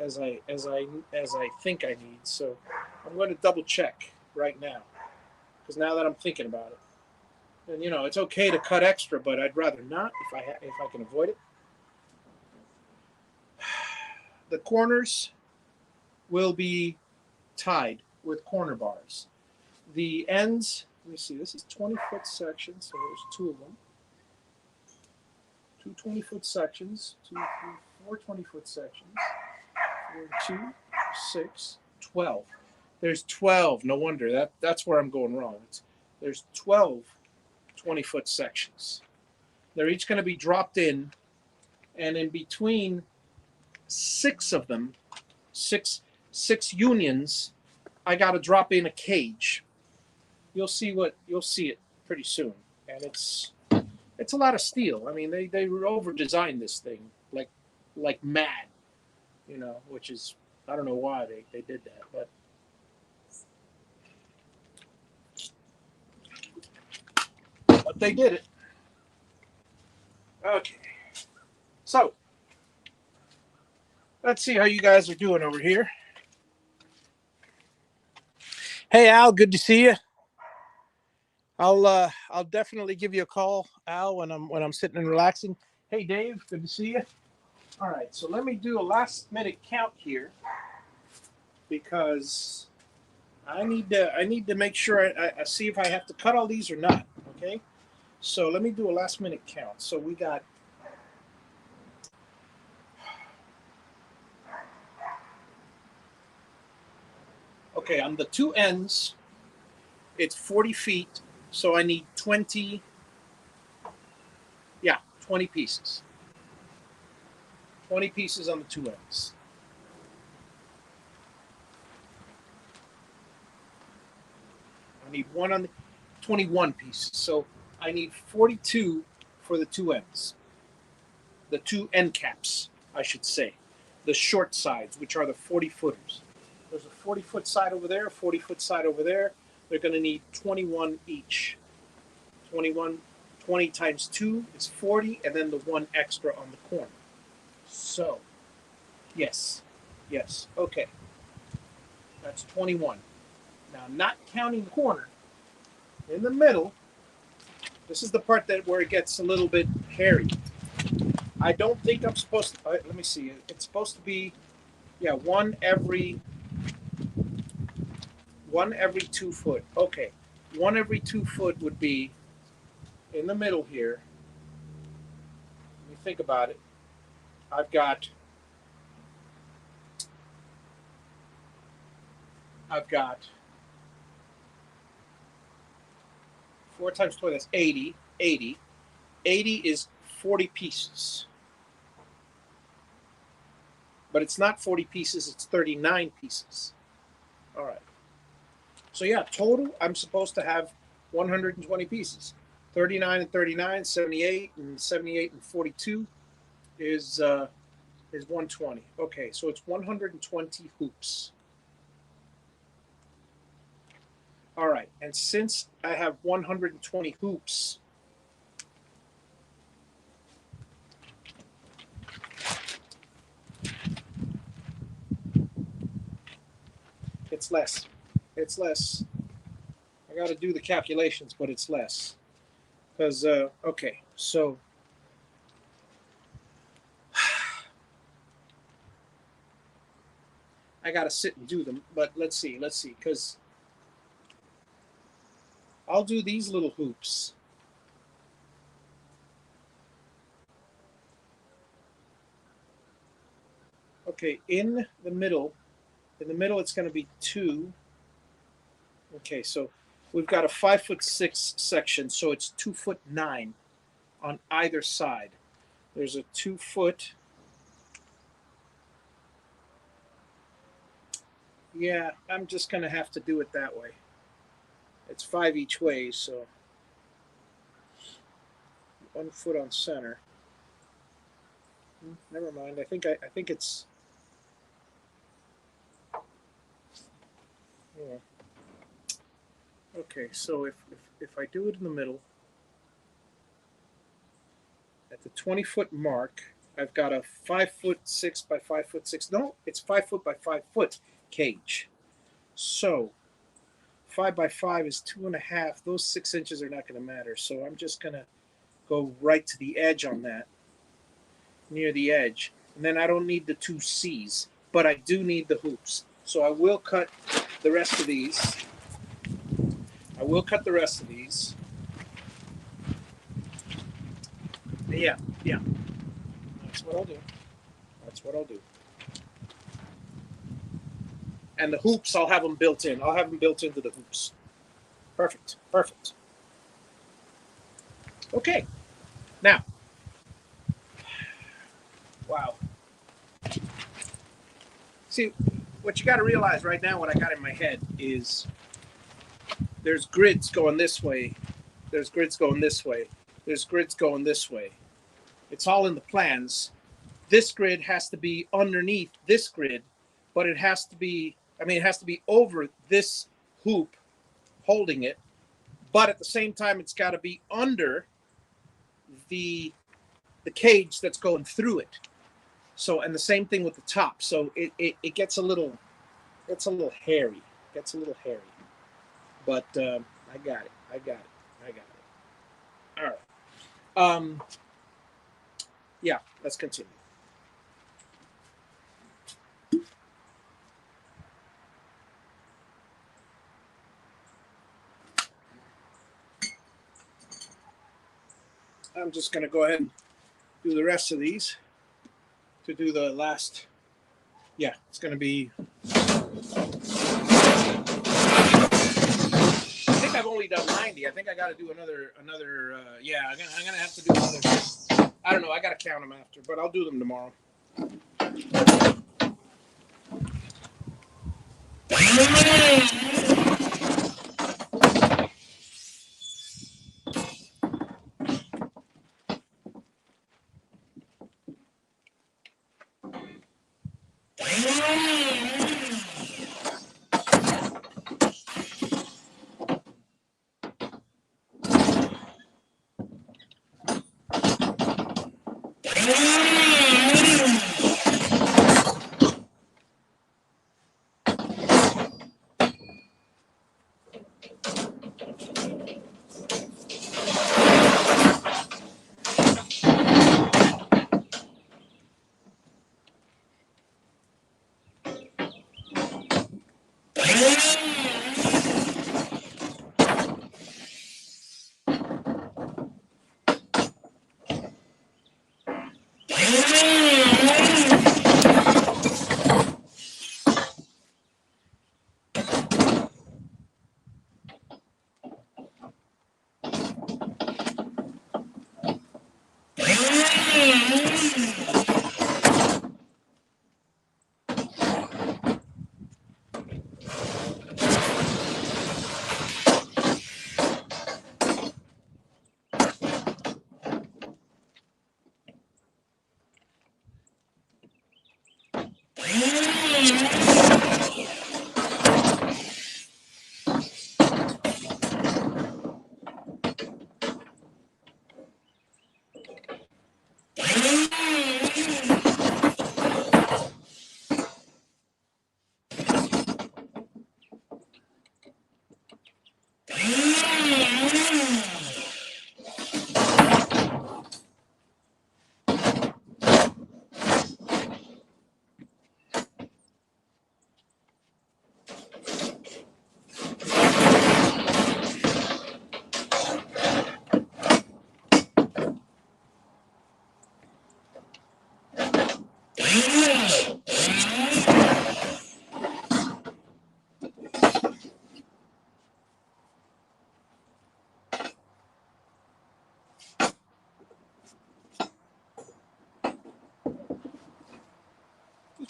think I need. So I'm going to double check right now, because now that I'm thinking about it, and you know, it's okay to cut extra, but I'd rather not if I can avoid it. The corners will be tied with corner bars. The ends, let me see, this is 20-foot sections, so there's 2 of them. 2 20-foot sections, 2, 3, 4 20-foot sections, 4, 2, 6, 12. There's 12, no wonder, that's where I'm going wrong. There's 12 20-foot sections. They're each going to be dropped in, and in between 6 of them, six unions, I got to drop in a cage. You'll see it pretty soon, and it's a lot of steel. I mean, they over designed this thing like mad, you know, which is, I don't know why they did that, but they did it. Okay, so let's see how you guys are doing over here. Hey Al, good to see you. I'll definitely give you a call, Al, when I'm sitting and relaxing. Hey Dave, good to see you. All right, so let me do a last minute count here, because I need to make sure I see if I have to cut all these or not. Okay, so let me do a last minute count. So we got okay on the 2 ends. It's 40 feet, so I need 20. Yeah, 20 pieces. 20 pieces on the 2 ends. I need one on the 21 pieces. So I need 42 for the 2 ends. The 2 end caps, I should say. The short sides, which are the 40 footers. There's a 40-foot side over there, 40-foot side over there. They're going to need 21 each. 20 times 2 is 40, and then the 1 extra on the corner. So, yes, okay. That's 21. Now, not counting the corner, in the middle, this is the part where it gets a little bit hairy. I don't think I'm supposed to, let me see, it's supposed to be, yeah, one every 2 foot. Okay, 1 every 2 foot would be in the middle here. Let me think about it. I've got 4 times 20, that's 80. 80 is 40 pieces. But it's not 40 pieces, it's 39 pieces. All right. So yeah, total, I'm supposed to have 120 pieces. 39 and 39, 78, and 78 and 42 is 120. Okay, so it's 120 hoops. All right, and since I have 120 hoops, it's less. It's less. I got to do the calculations, but it's less. Because, okay, so I got to sit and do them. But let's see, because I'll do these little hoops. Okay, in the middle it's going to be 2. Okay, so we've got a 5'6" section, so it's 2'9" on either side. There's a 2 foot. Yeah, I'm just going to have to do it that way. It's 5 each way, so 1 foot on center. Never mind. I think it's. Yeah. Okay, so if I do it in the middle, at the 20-foot mark, I've got a 5'6" by 5'6". No, it's 5 foot by 5 foot cage. So 5 by 5 is 2.5. Those 6 inches are not going to matter. So I'm just going to go right to the edge on that, near the edge. And then I don't need the 2 C's, but I do need the hoops. So I will cut the rest of these. Yeah. That's what I'll do. And the hoops, I'll have them built in. I'll have them built into the hoops. Perfect. Okay. Now. Wow. See, what you got to realize right now, what I got in my head is there's grids going this way. There's grids going this way. There's grids going this way. It's all in the plans. This grid has to be underneath this grid, but it has to be over this hoop holding it, but at the same time, it's got to be under the cage that's going through it. So, and the same thing with the top. So it gets a little hairy. But I got it. All right. Yeah, let's continue. I'm just going to go ahead and do the rest of these to do the last. Yeah, it's going to be. I think I've only done 90. I think I got to do another. Yeah, I'm gonna have to do another. I don't know. I got to count them after, but I'll do them tomorrow.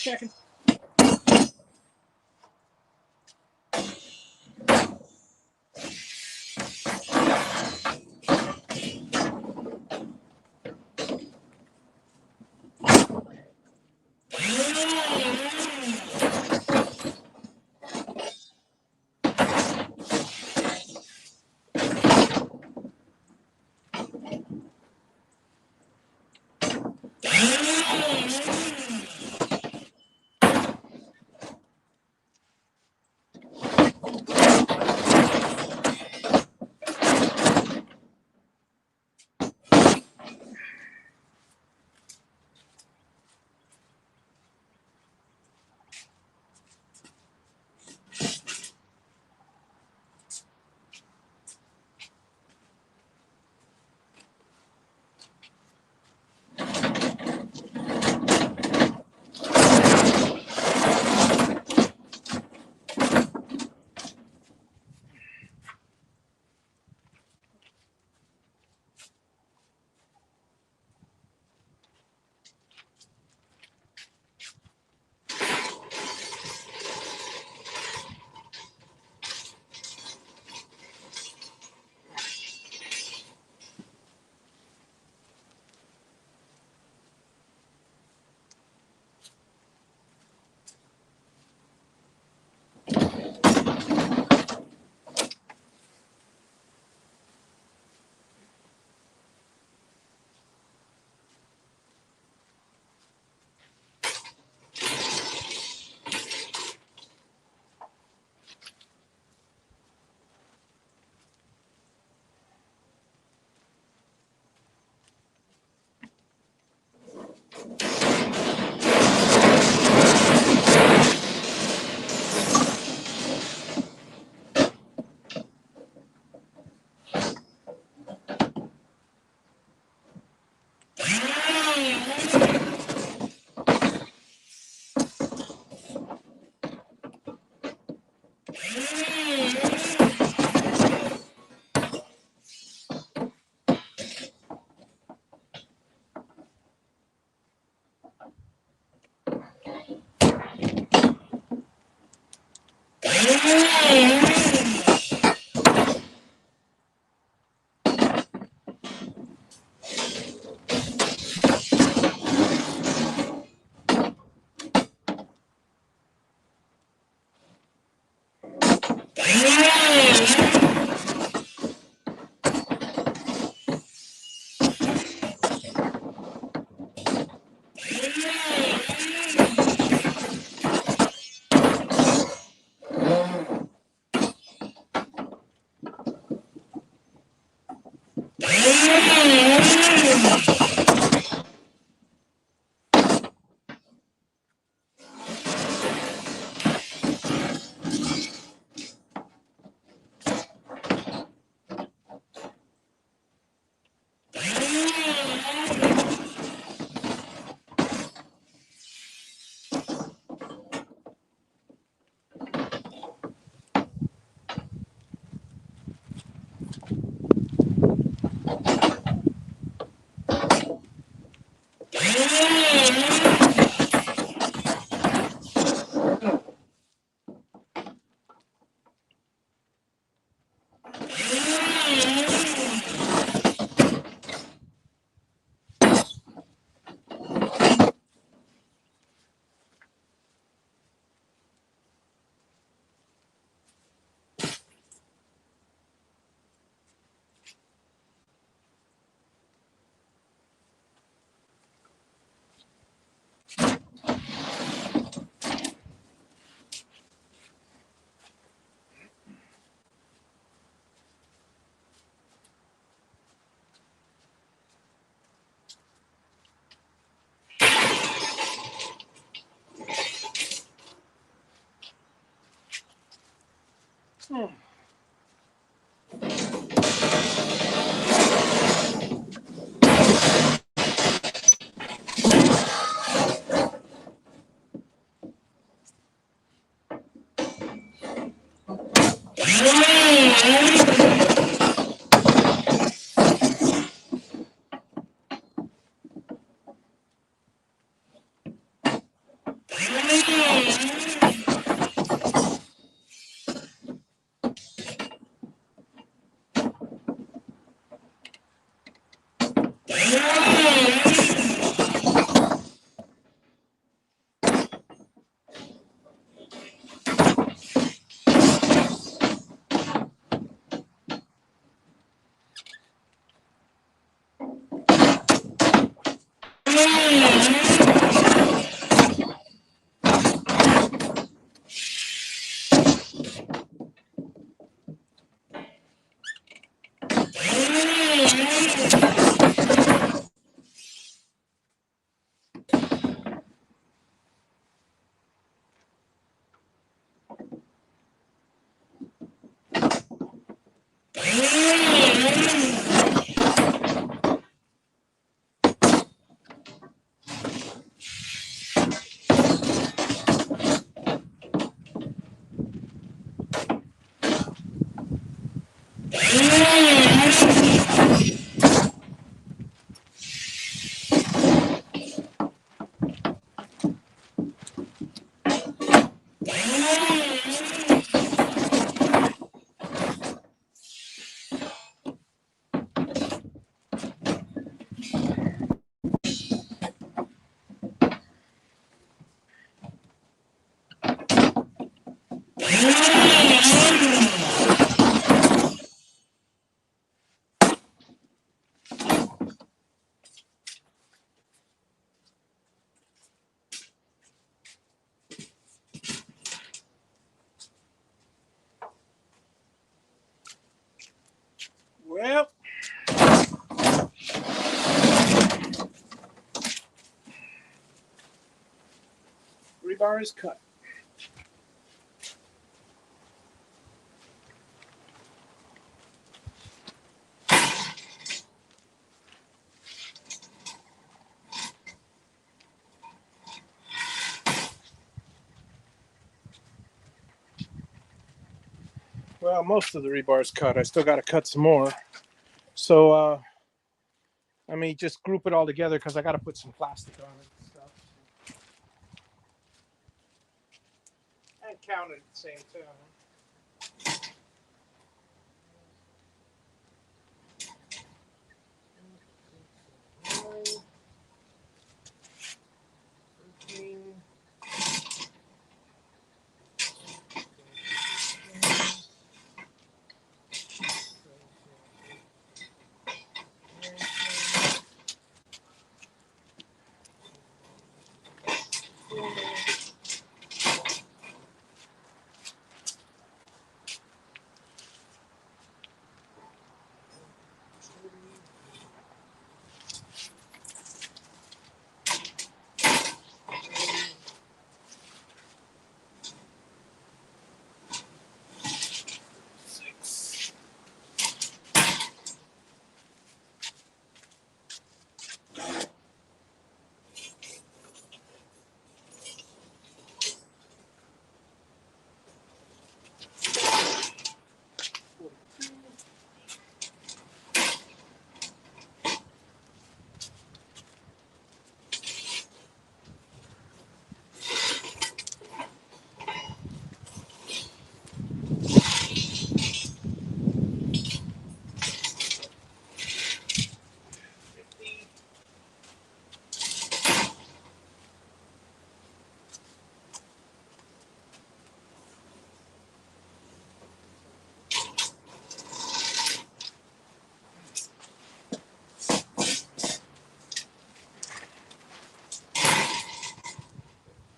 checking. rebar is cut. Well, most of the rebar is cut. I still got to cut some more. So, I mean, just group it all together because I got to put some plastic on it and stuff. And count it at the same time.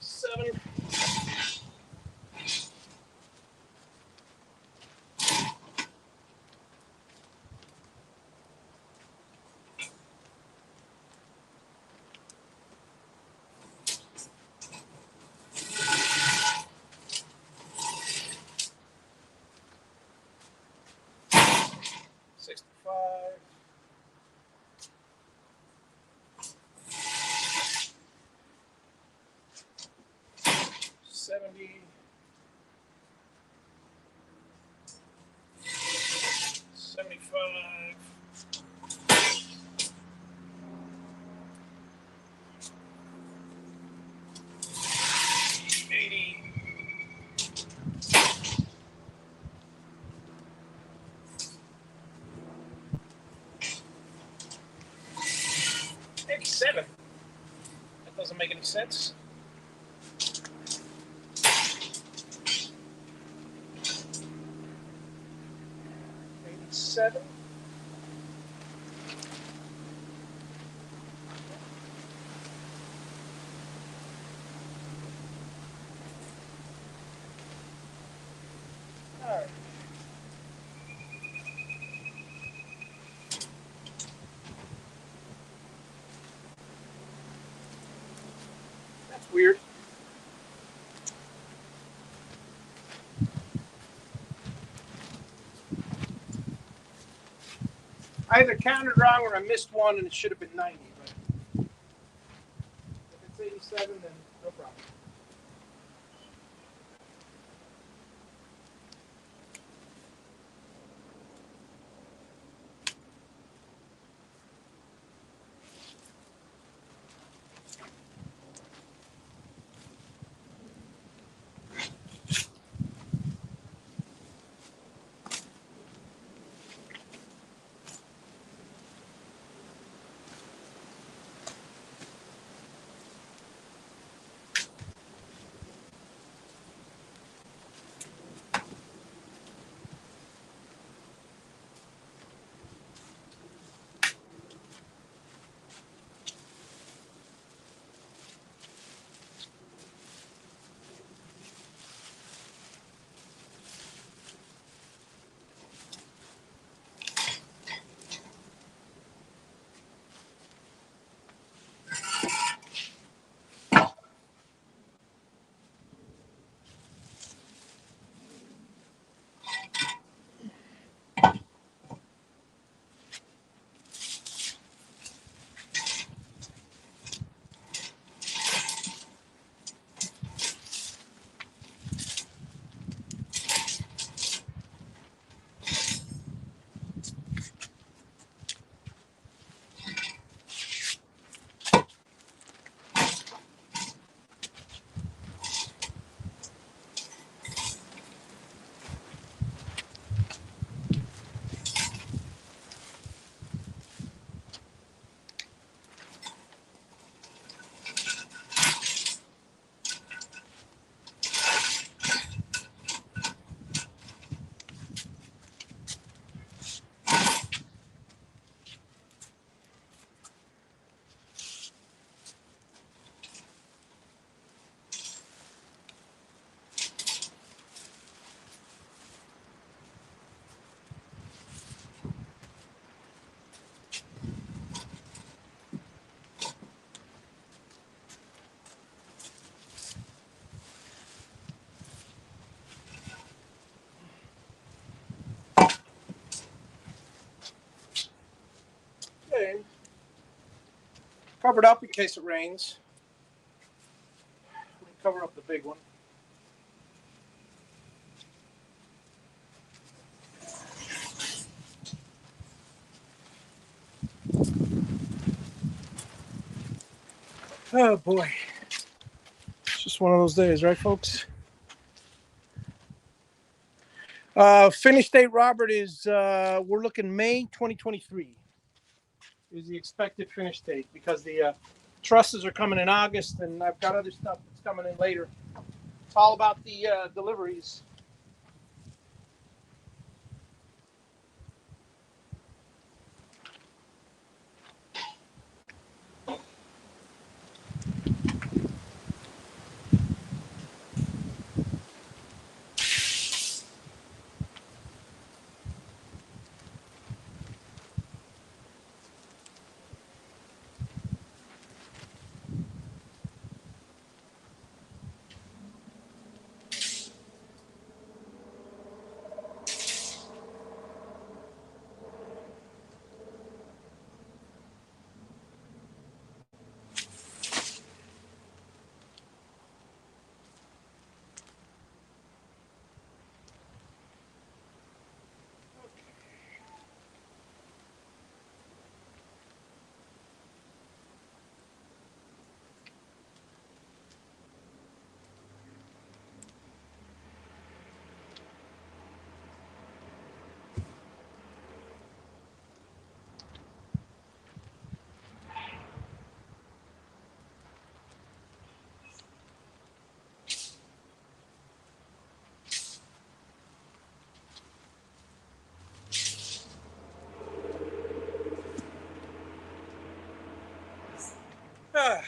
Seven. $65. 70. 75. 80. 87. That doesn't make any sense. 87. All right. That's weird. I either counted wrong or I missed one and it should have been 90. But if it's 87, then no problem. Covered up in case it rains. Let me cover up the big one. Oh boy. It's just one of those days, right, folks? Finish date, Robert, is we're looking May 2023 is the expected finish date, because the trusses are coming in August, and I've got other stuff that's coming in later. It's all about the deliveries. Ah.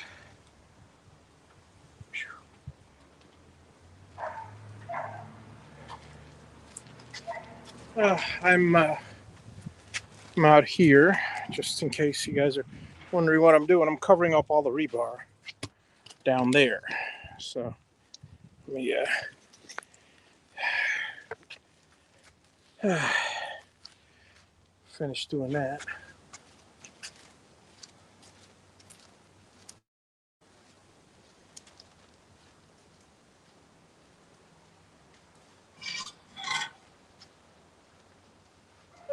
I'm out here, just in case you guys are wondering what I'm doing. I'm covering up all the rebar down there. So let me finish doing that.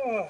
Oh.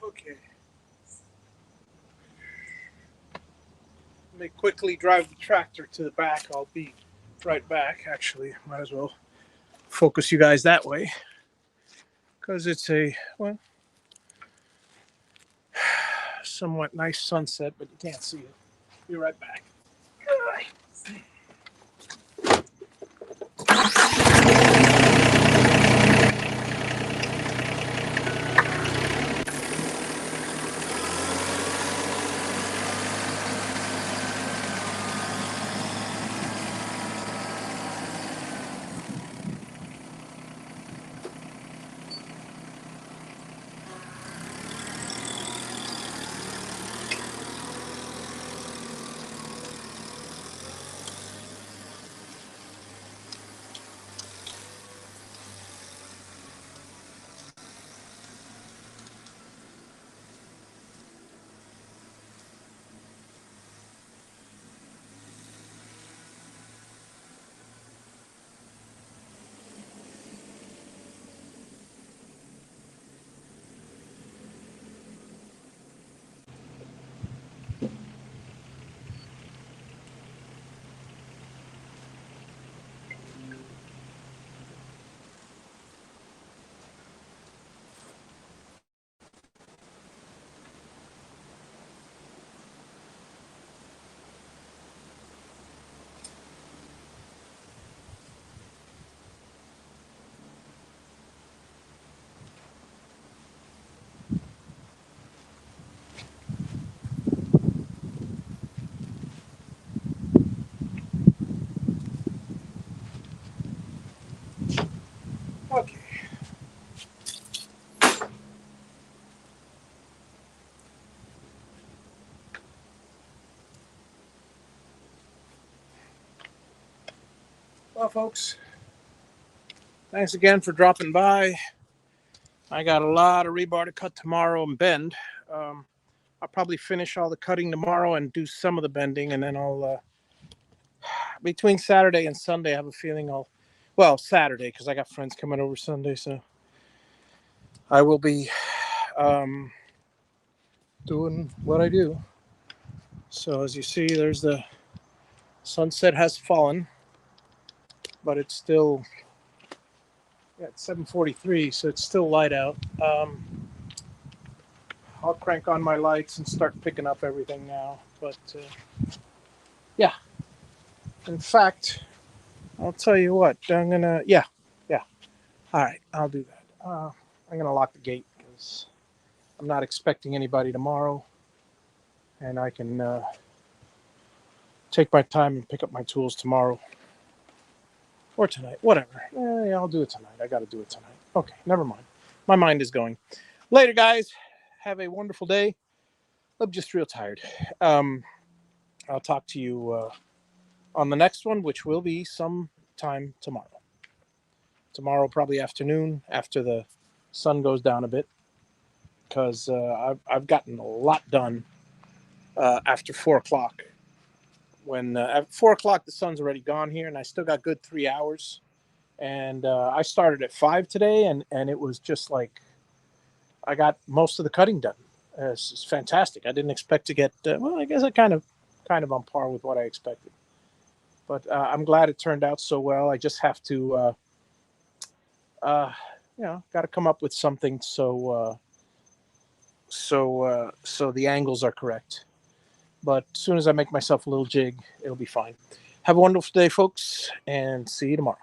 Okay. Let me quickly drive the tractor to the back. I'll be right back. Actually, might as well focus you guys that way, because it's a, well, somewhat nice sunset, but you can't see it. Be right back. Well, folks, thanks again for dropping by. I got a lot of rebar to cut tomorrow and bend. I'll probably finish all the cutting tomorrow and do some of the bending, and then I'll between Saturday and Sunday, I have a feeling Saturday, because I got friends coming over Sunday, so I will be doing what I do. So as you see, there's the sunset has fallen, but it's still it's 7:43, so it's still light out. I'll crank on my lights and start picking up everything now. But yeah, in fact, I'll tell you what. I'm gonna yeah. All right, I'll do that. I'm gonna lock the gate because I'm not expecting anybody tomorrow, and I can take my time and pick up my tools tomorrow or tonight, whatever. Yeah, I'll do it tonight. I got to do it tonight. Okay, never mind. My mind is going. Later, guys. Have a wonderful day. I'm just real tired. I'll talk to you on the next one, which will be sometime tomorrow. Tomorrow, probably afternoon, after the sun goes down a bit, because I've gotten a lot done after 4 o'clock. When at 4 o'clock, the sun's already gone here, and I still got good 3 hours. And I started at 5 today, and it was just like I got most of the cutting done. It's fantastic. I didn't expect to get I guess I kind of on par with what I expected. But I'm glad it turned out so well. I just have to, got to come up with something so the angles are correct. But as soon as I make myself a little jig, it'll be fine. Have a wonderful day, folks, and see you tomorrow.